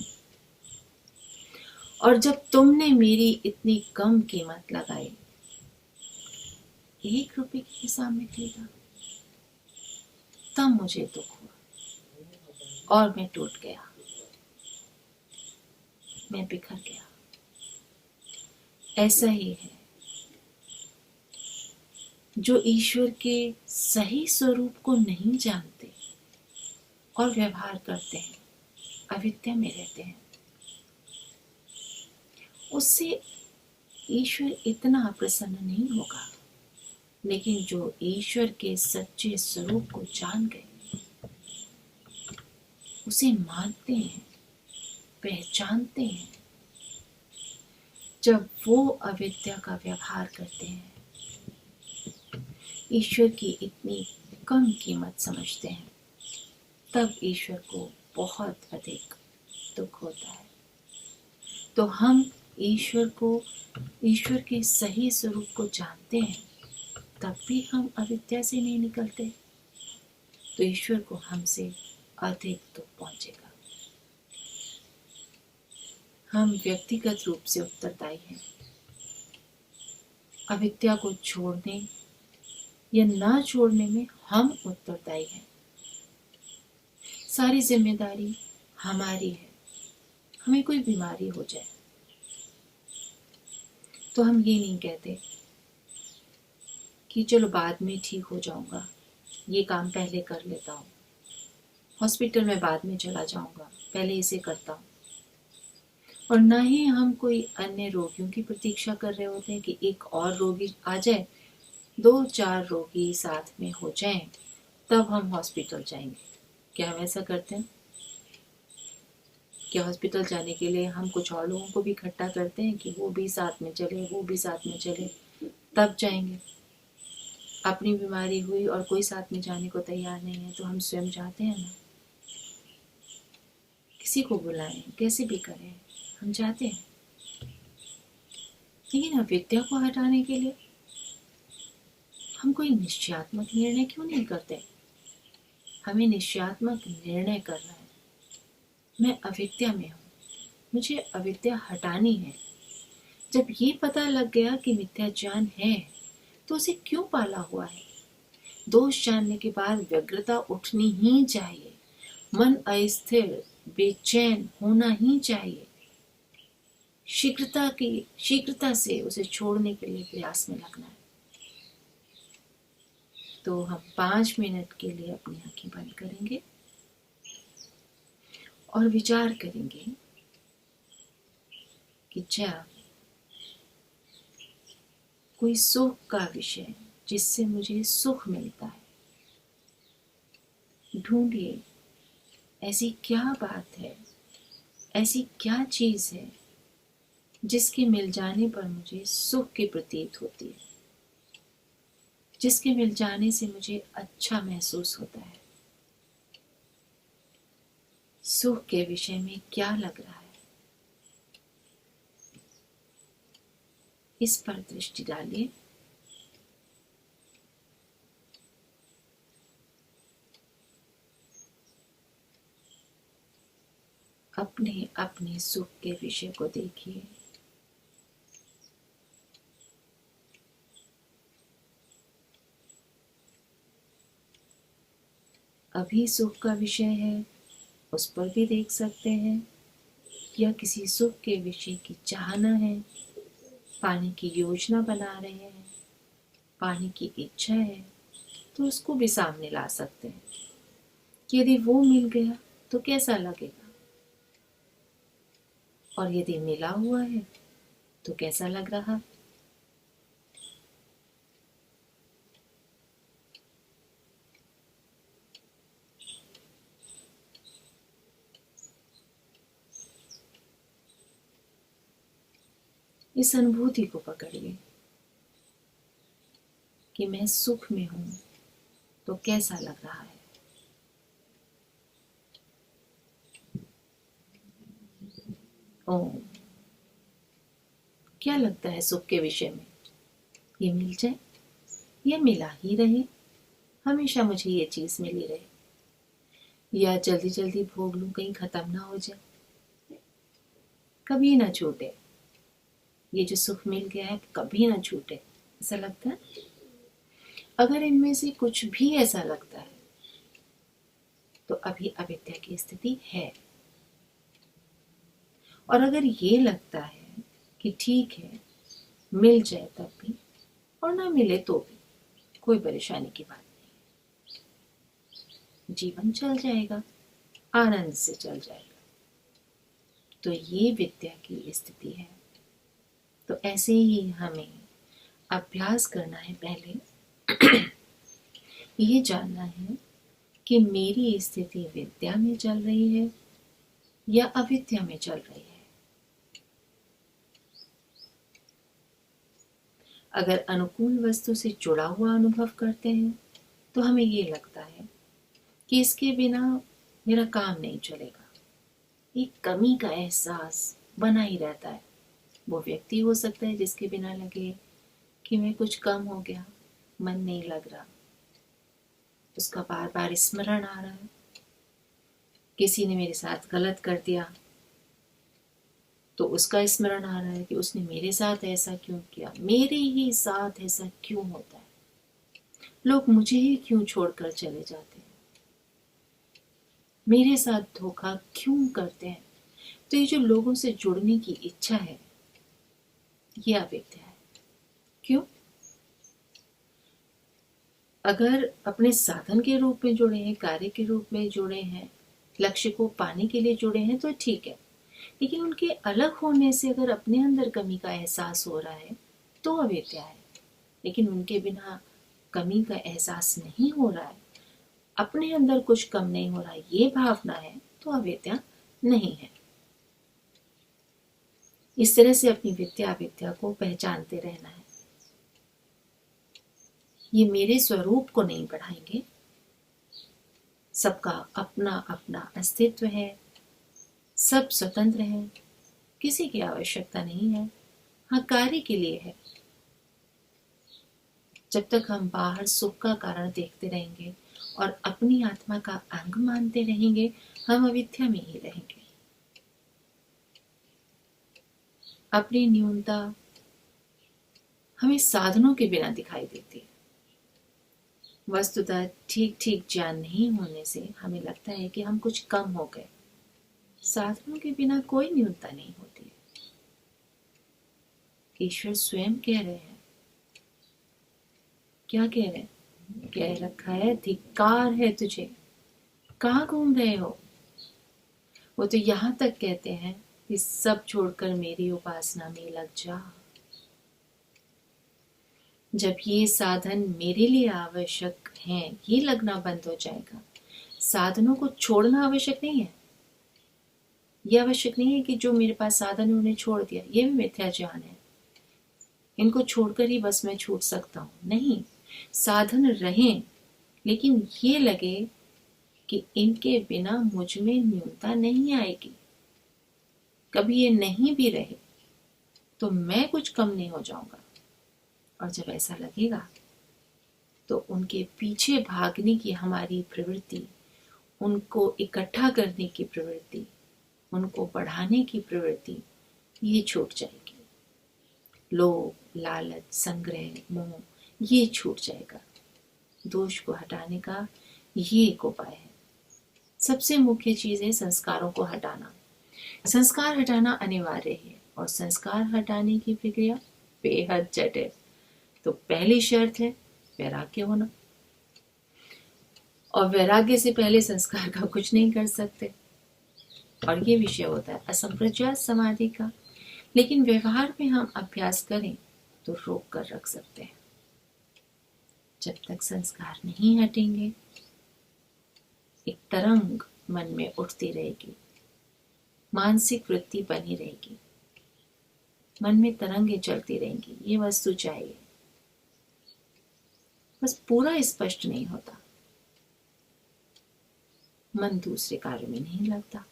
और जब तुमने मेरी इतनी कम कीमत लगाई, 1 रुपए के हिसाब में खरीदा, तब मुझे दुख हुआ और मैं टूट गया, मैं बिखर गया। ऐसा ही है, जो ईश्वर के सही स्वरूप को नहीं जानते और व्यवहार करते हैं, अविद्या में रहते हैं, उससे ईश्वर इतना प्रसन्न नहीं होगा। लेकिन जो ईश्वर के सच्चे स्वरूप को जान गए, उसे मानते हैं, पहचानते हैं, जब वो अविद्या का व्यवहार करते हैं, ईश्वर की इतनी कम कीमत समझते हैं, तब ईश्वर को बहुत अधिक दुख होता है। तो हम ईश्वर के सही स्वरूप को जानते हैं, तब भी हम अविद्या से नहीं निकलते, तो ईश्वर को हमसे अधिक दुख पहुंचेगा। हम व्यक्तिगत रूप से उत्तरदायी हैं। अविद्या को छोड़ने या ना छोड़ने में हम उत्तरदायी हैं। सारी जिम्मेदारी हमारी है। हमें कोई बीमारी हो जाए तो हम ये नहीं कहते कि चलो बाद में ठीक हो जाऊंगा, ये काम पहले कर लेता हूँ, हॉस्पिटल में बाद में चला जाऊंगा, पहले इसे करता हूँ। और ना ही हम कोई अन्य रोगियों की प्रतीक्षा कर रहे होते हैं कि एक और रोगी आ जाए, 2-4 रोगी साथ में हो जाएं, तब हम हॉस्पिटल जाएंगे। क्या हम ऐसा करते हैं? क्या हॉस्पिटल जाने के लिए हम कुछ और लोगों को भी इकट्ठा करते हैं कि वो भी साथ में चले, वो भी साथ में चले, तब जाएंगे? अपनी बीमारी हुई और कोई साथ में जाने को तैयार नहीं है तो हम स्वयं जाते हैं ना, किसी को बुलाएं, कैसे भी करें, हम जाते हैं। लेकिन अविद्या को हटाने के लिए हम कोई निश्चयात्मक निर्णय क्यों नहीं करते? हमें निश्चयात्मक निर्णय करना है, मैं अविद्या में हूँ, मुझे अविद्या हटानी है। जब ये पता लग गया कि मिथ्या ज्ञान है, तो उसे क्यों पाला हुआ है? दोष जानने के बाद व्यग्रता उठनी ही चाहिए, मन अस्थिर बेचैन होना ही चाहिए। शीघ्रता से उसे छोड़ने के लिए प्रयास में लगना है। तो हम 5 मिनट के लिए अपनी आंखें बंद करेंगे और विचार करेंगे कि जब कोई सुख का विषय जिससे मुझे सुख मिलता है, ढूंढिए ऐसी क्या बात है, ऐसी क्या चीज है जिसके मिल जाने पर मुझे सुख की प्रतीत होती है, जिसके मिल जाने से मुझे अच्छा महसूस होता है। सुख के विषय में क्या लग रहा है, इस पर दृष्टि डालिए। अपने अपने सुख के विषय को देखिए। अभी सुख का विषय है उस पर भी देख सकते हैं, या किसी सुख के विषय की चाहना है, पाने की योजना बना रहे हैं, पाने की इच्छा है, तो उसको भी सामने ला सकते हैं कि यदि वो मिल गया तो कैसा लगेगा, और यदि मिला हुआ है तो कैसा लग रहा है। इस अनुभूति को पकड़िए कि मैं सुख में हूं तो कैसा लग रहा है। ओम, क्या लगता है सुख के विषय में? ये मिल जाए, ये मिला ही रहे, हमेशा मुझे ये चीज मिली रहे, या जल्दी जल्दी भोग लूं कहीं खत्म ना हो जाए, कभी ना छूटे, ये जो सुख मिल गया है कभी ना छूटे, ऐसा लगता है। अगर इनमें से कुछ भी ऐसा लगता है तो अभी अविद्या की स्थिति है। और अगर ये लगता है कि ठीक है मिल जाए तब भी और ना मिले तो भी कोई परेशानी की बात नहीं, जीवन चल जाएगा, आनंद से चल जाएगा, तो ये विद्या की स्थिति है। तो ऐसे ही हमें अभ्यास करना है। पहले ये जानना है कि मेरी स्थिति विद्या में चल रही है या अविद्या में चल रही है। अगर अनुकूल वस्तु से जुड़ा हुआ अनुभव करते हैं तो हमें ये लगता है कि इसके बिना मेरा काम नहीं चलेगा, एक कमी का एहसास बना ही रहता है। वो व्यक्ति हो सकता है जिसके बिना लगे कि मैं कुछ कम हो गया, मन नहीं लग रहा, उसका बार बार स्मरण आ रहा है, किसी ने मेरे साथ गलत कर दिया तो उसका स्मरण आ रहा है कि उसने मेरे साथ ऐसा क्यों किया, मेरे ही साथ ऐसा क्यों होता है, लोग मुझे ही क्यों छोड़कर चले जाते हैं, मेरे साथ धोखा क्यों करते हैं। तो ये जो लोगों से जुड़ने की इच्छा है ये अविद्या है। क्यों? अगर अपने साधन के रूप में जुड़े हैं, कार्य के रूप में जुड़े हैं, लक्ष्य को पाने के लिए जुड़े हैं तो ठीक है, लेकिन उनके अलग होने से अगर अपने अंदर कमी का एहसास हो रहा है तो अविद्या है। लेकिन उनके बिना कमी का एहसास नहीं हो रहा है, अपने अंदर कुछ कम नहीं हो रहा है, ये भावना है तो अविद्या नहीं है। इस तरह से अपनी विद्या अविद्या को पहचानते रहना है। ये मेरे स्वरूप को नहीं बढ़ाएंगे, सबका अपना अपना अस्तित्व है, सब स्वतंत्र हैं, किसी की आवश्यकता नहीं है, हाँ कार्य के लिए है। जब तक हम बाहर सुख का कारण देखते रहेंगे और अपनी आत्मा का अंग मानते रहेंगे हम अविद्या में ही रहेंगे। अपनी न्यूनता हमें साधनों के बिना दिखाई देती है। वस्तुतः ठीक ठीक ज्ञान नहीं होने से हमें लगता है कि हम कुछ कम हो गए। साधनों के बिना कोई न्यूनता नहीं होती है। ईश्वर स्वयं कह रहे हैं, क्या कह रहे हैं? कह रखा है धिक्कार है तुझे, कहाँ घूम रहे हो। वो तो यहाँ तक कहते हैं कि सब छोड़कर मेरी उपासना में लग जा। जब ये साधन मेरे लिए आवश्यक हैं, ये लगना बंद हो जाएगा। साधनों को छोड़ना आवश्यक नहीं है। ये आवश्यक नहीं है कि जो मेरे पास साधन है उन्हें छोड़ दिया, ये भी मिथ्या ज्ञान है। इनको छोड़कर ही बस मैं छूट सकता हूँ, नहीं। साधन रहें, लेकिन ये लगे कि इनके बिना मुझ में न्यूनता नहीं आएगी। कभी ये नहीं भी रहे तो मैं कुछ कम नहीं हो जाऊंगा। और जब ऐसा लगेगा तो उनके पीछे भागने की हमारी प्रवृत्ति, उनको इकट्ठा करने की प्रवृत्ति, उनको बढ़ाने की प्रवृत्ति, ये छूट जाएगी। लोभ, लालच, संग्रह, मोह, ये छूट जाएगा। दोष को हटाने का ये एक उपाय है। सबसे मुख्य चीज है संस्कारों को हटाना। संस्कार हटाना अनिवार्य है और संस्कार हटाने की प्रक्रिया बेहद जटिल। तो पहली शर्त है वैराग्य होना, और वैराग्य से पहले संस्कार का कुछ नहीं कर सकते। और ये विषय होता है असंप्रज्ञात समाधि का। लेकिन व्यवहार में हम अभ्यास करें तो रोक कर रख सकते हैं। जब तक संस्कार नहीं हटेंगे एक तरंग मन में उठती रहेगी, मानसिक वृत्ति बनी रहेगी, मन में तरंगे चलती रहेंगी, ये वस्तु चाहिए, बस पूरा स्पष्ट नहीं होता, मन दूसरे कार्य में नहीं लगता,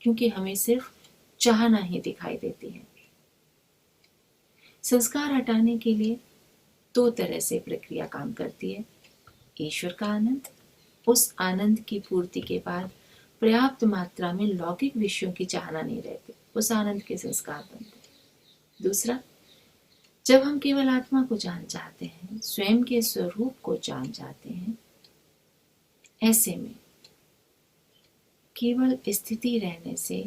क्योंकि हमें सिर्फ चाहना ही दिखाई देती है। संस्कार हटाने के लिए दो तरह से प्रक्रिया काम करती है। ईश्वर का आनंद, उस आनंद की पूर्ति के बाद पर्याप्त मात्रा में लौकिक विषयों की चाहना नहीं रहती, उस आनंद के संस्कार बनते। दूसरा, जब हम केवल आत्मा को जान चाहते हैं, स्वयं के स्वरूप को जान चाहते हैं, ऐसे में केवल स्थिति रहने से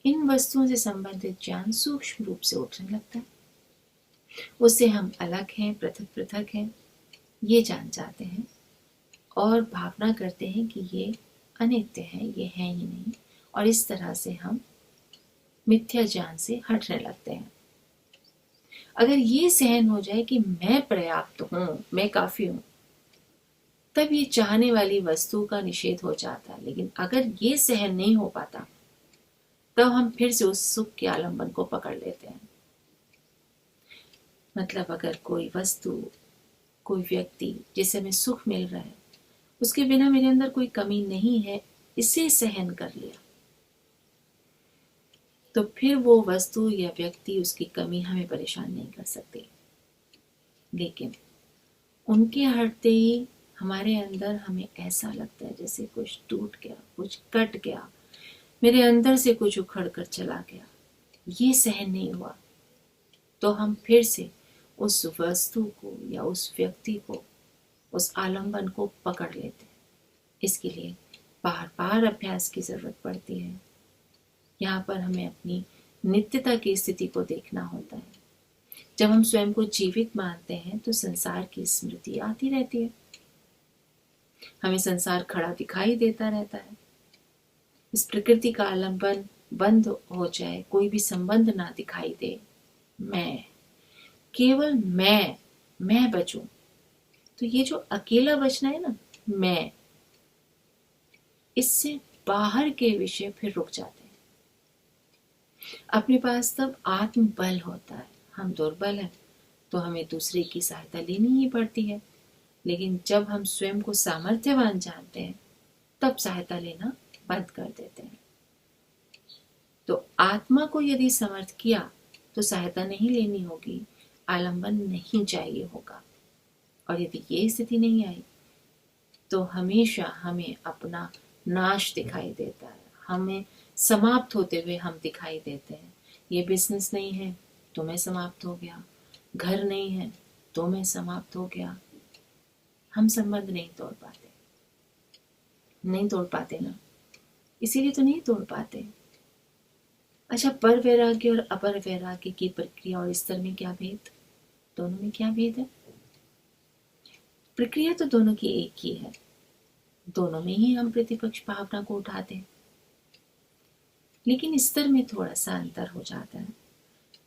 इन वस्तुओं से संबंधित ज्ञान सूक्ष्म रूप से उठने लगता है। उससे हम अलग हैं, पृथक पृथक हैं, ये जान जाते हैं और भावना करते हैं कि ये अनित्य है, ये है ही नहीं, और इस तरह से हम मिथ्या ज्ञान से हटने लगते हैं। अगर ये सहन हो जाए कि मैं पर्याप्त हूं, मैं काफी हूं, तब ये चाहने वाली वस्तु का निषेध हो जाता है। लेकिन अगर ये सहन नहीं हो पाता तब हम फिर से उस सुख के आलंबन को पकड़ लेते हैं। मतलब अगर कोई वस्तु, कोई व्यक्ति जिसे हमें सुख मिल रहा है, उसके बिना मेरे अंदर कोई कमी नहीं है, इसे सहन कर लिया, तो फिर वो वस्तु या व्यक्ति, उसकी कमी हमें परेशान नहीं कर सकती। लेकिन उनके हटते ही हमारे अंदर हमें ऐसा लगता है जैसे कुछ टूट गया, कुछ कट गया, मेरे अंदर से कुछ उखड़ कर चला गया, ये सहन नहीं हुआ, तो हम फिर से उस वस्तु को या उस व्यक्ति को, उस आलंबन को पकड़ लेते हैं। इसके लिए बार बार अभ्यास की जरूरत पड़ती है। यहाँ पर हमें अपनी नित्यता की स्थिति को देखना होता है। जब हम स्वयं को जीवित मानते हैं तो संसार की स्मृति आती रहती है, हमें संसार खड़ा दिखाई देता रहता है। इस प्रकृति का आलंबन बंद हो जाए, कोई भी संबंध ना दिखाई दे, मैं, केवल मैं बचूं, तो ये जो अकेला बचना है ना, मैं, इससे बाहर के विषय फिर रुक जाते हैं। अपने पास तब आत्मबल होता है। हम दुर्बल हैं तो हमें दूसरे की सहायता लेनी ही पड़ती है। लेकिन जब हम स्वयं को सामर्थ्यवान जानते हैं तब सहायता लेना बंद कर देते हैं। तो आत्मा को यदि समर्थ किया तो सहायता नहीं लेनी होगी, आलंबन नहीं चाहिए होगा। और यदि ये स्थिति नहीं आई तो हमेशा हमें अपना नाश दिखाई देता है, हमें समाप्त होते हुए हम दिखाई देते हैं। ये बिजनेस नहीं है तो मैं समाप्त हो गया, घर नहीं है तो मैं समाप्त हो गया। हम संबंध नहीं तोड़ पाते ना, इसीलिए तो नहीं तोड़ पाते। अच्छा, पर वैराग्य और अपर वैराग्य की प्रक्रिया और स्तर में क्या भेद, दोनों में क्या भेद है? प्रक्रिया तो दोनों की एक ही है, दोनों में ही हम प्रतिपक्ष भावना को उठाते हैं, लेकिन स्तर में थोड़ा सा अंतर हो जाता है।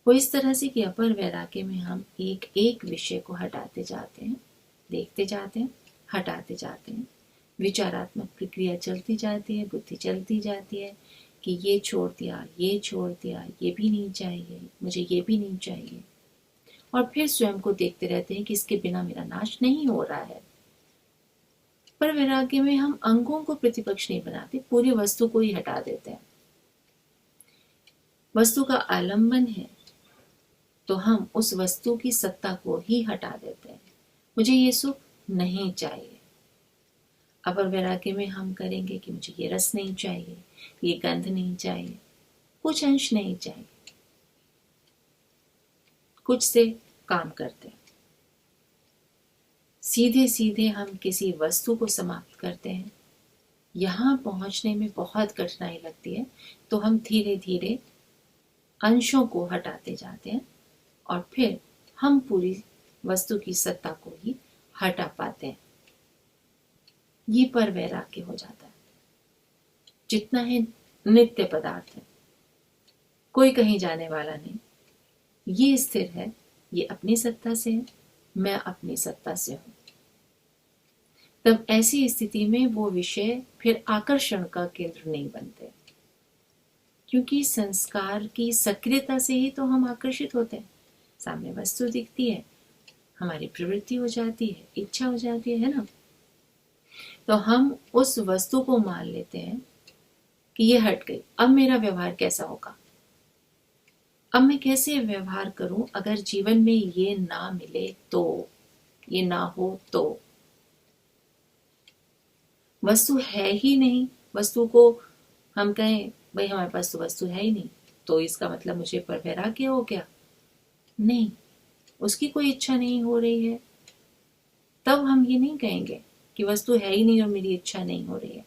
वो इस तरह से कि अपर वैराग्य में हम एक एक विषय को हटाते जाते हैं, देखते जाते हैं, हटाते जाते हैं, विचारात्मक प्रक्रिया चलती जाती है, बुद्धि चलती जाती है कि ये छोड़ दिया, ये छोड़ दिया, ये भी नहीं चाहिए, मुझे ये भी नहीं चाहिए, और फिर स्वयं को देखते रहते हैं कि इसके बिना मेरा नाश नहीं हो रहा है। पर वैराग्य में हम अंगों को प्रतिपक्ष नहीं बनाते, पूरी वस्तु को ही हटा देते हैं। वस्तु का आलंबन है तो हम उस वस्तु की सत्ता को ही हटा देते हैं। मुझे ये सुख नहीं चाहिए। अपर वैराग्य में हम करेंगे कि मुझे ये रस नहीं चाहिए, ये गंध नहीं चाहिए, कुछ अंश नहीं चाहिए, कुछ से काम करते हैं। सीधे सीधे हम किसी वस्तु को समाप्त करते हैं यहाँ पहुँचने में बहुत कठिनाई लगती है, तो हम धीरे धीरे अंशों को हटाते जाते हैं और फिर हम पूरी वस्तु की सत्ता को ही हटा पाते हैं। ये पर वैराग्य हो जाता है। जितना है नित्य पदार्थ है, कोई कहीं जाने वाला नहीं, ये स्थिर है, ये अपनी सत्ता से है, मैं अपनी सत्ता से हूं। तब ऐसी स्थिति में वो विषय फिर आकर्षण का केंद्र नहीं बनते, क्योंकि संस्कार की सक्रियता से ही तो हम आकर्षित होते हैं। सामने वस्तु दिखती है, हमारी प्रवृत्ति हो जाती है, इच्छा हो जाती है ना, तो हम उस वस्तु को मान लेते हैं कि ये हट गई, अब मेरा व्यवहार कैसा होगा, अब मैं कैसे व्यवहार करूं अगर जीवन में ये ना मिले तो, ये ना हो तो। वस्तु है ही नहीं, वस्तु को हम कहें भाई हमारे पास तो वस्तु है ही नहीं, तो इसका मतलब मुझे पर वैराग्य हो गया? नहीं, उसकी कोई इच्छा नहीं हो रही है, तब हम ये नहीं कहेंगे कि वस्तु है ही नहीं और मेरी इच्छा नहीं हो रही है।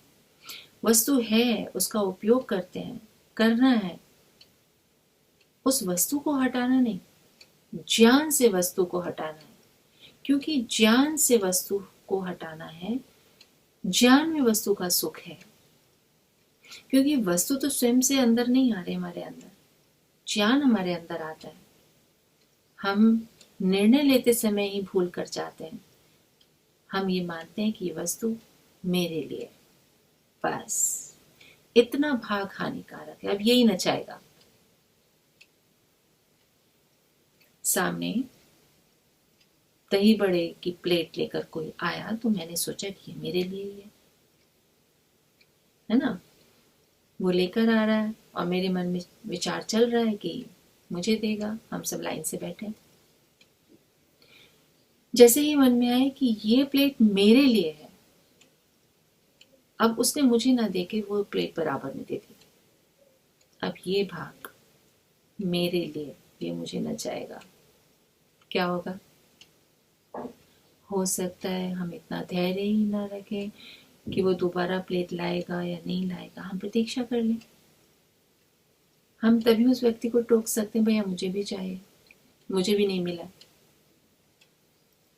वस्तु है, उसका उपयोग करते हैं, करना है, उस वस्तु को हटाना नहीं, ज्ञान से वस्तु को हटाना है। क्योंकि ज्ञान से वस्तु को हटाना है, ज्ञान में वस्तु का सुख है। क्योंकि वस्तु तो स्वयं से अंदर नहीं आ रही हमारे अंदर, ज्ञान हमारे अंदर आता है। हम निर्णय लेते समय ही भूल कर जाते हैं, हम ये मानते हैं कि ये वस्तु मेरे लिए, बस इतना भाग हानिकारक है, अब यही नचाएगा। सामने दही बड़े की प्लेट लेकर कोई आया तो मैंने सोचा कि ये मेरे लिए ही है ना, वो लेकर आ रहा है और मेरे मन में विचार चल रहा है कि मुझे देगा। हम सब लाइन से बैठे, जैसे ही मन में आए कि ये प्लेट मेरे लिए है, अब उसने मुझे ना देके वो प्लेट बराबर में दे दी। अब ये भाग मेरे लिए, ये मुझे न जाएगा, क्या होगा? हो सकता है हम इतना धैर्य ही ना रखें कि वो दोबारा प्लेट लाएगा या नहीं लाएगा, हम प्रतीक्षा कर लें। हम तभी उस व्यक्ति को टोक सकते हैं, भैया मुझे भी चाहिए, मुझे भी नहीं मिला।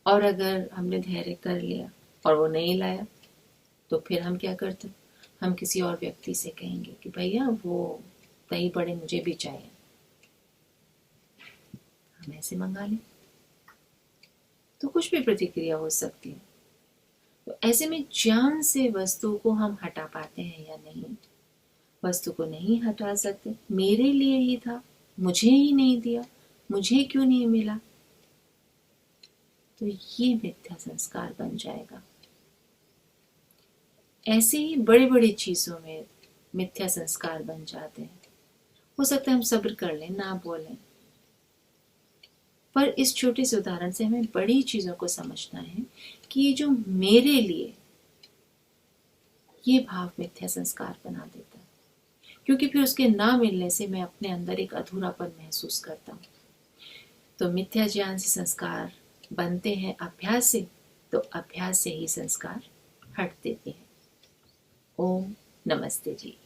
और अगर हमने धैर्य कर लिया और वो नहीं लाया तो फिर हम क्या करते, हम किसी और व्यक्ति से कहेंगे कि भैया वो दही बड़े मुझे भी चाहिए, हम ऐसे मंगा लें, तो कुछ भी प्रतिक्रिया हो सकती है। तो ऐसे में ज्ञान से वस्तु को हम हटा पाते हैं या नहीं? वस्तु को नहीं हटा सकते, मेरे लिए ही था, मुझे ही नहीं दिया, मुझे क्यों नहीं मिला, तो ये मिथ्या संस्कार बन जाएगा। ऐसे ही बड़ी बड़ी चीजों में मिथ्या संस्कार बन जाते हैं। हो सकता है हम सब्र कर लें, ना बोलें, पर इस छोटे से उदाहरण से हमें बड़ी चीजों को समझना है कि ये जो मेरे लिए, ये भाव मिथ्या संस्कार बना देता है। क्योंकि फिर उसके ना मिलने से मैं अपने अंदर एक अधूरापन महसूस करता हूँ। तो मिथ्या ज्ञान से संस्कार बनते हैं अभ्यास से, तो अभ्यास से ही संस्कार हटते भी हैं। ओम नमस्ते जी।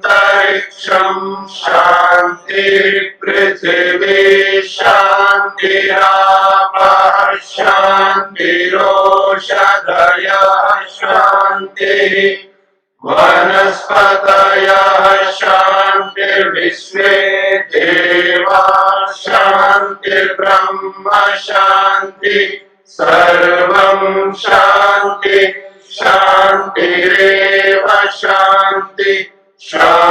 शान्तिरन्तरिक्षं शान्ति पृथिवी शान्तिरापः शान्तिरोषधयः शान्तिः वनस्पतयः शान्तिर्विश्वे देवा शान्तिर्ब्रह्म शान्ति सर्वं शान्ति शान्तिरेव शान्ति शान्ति।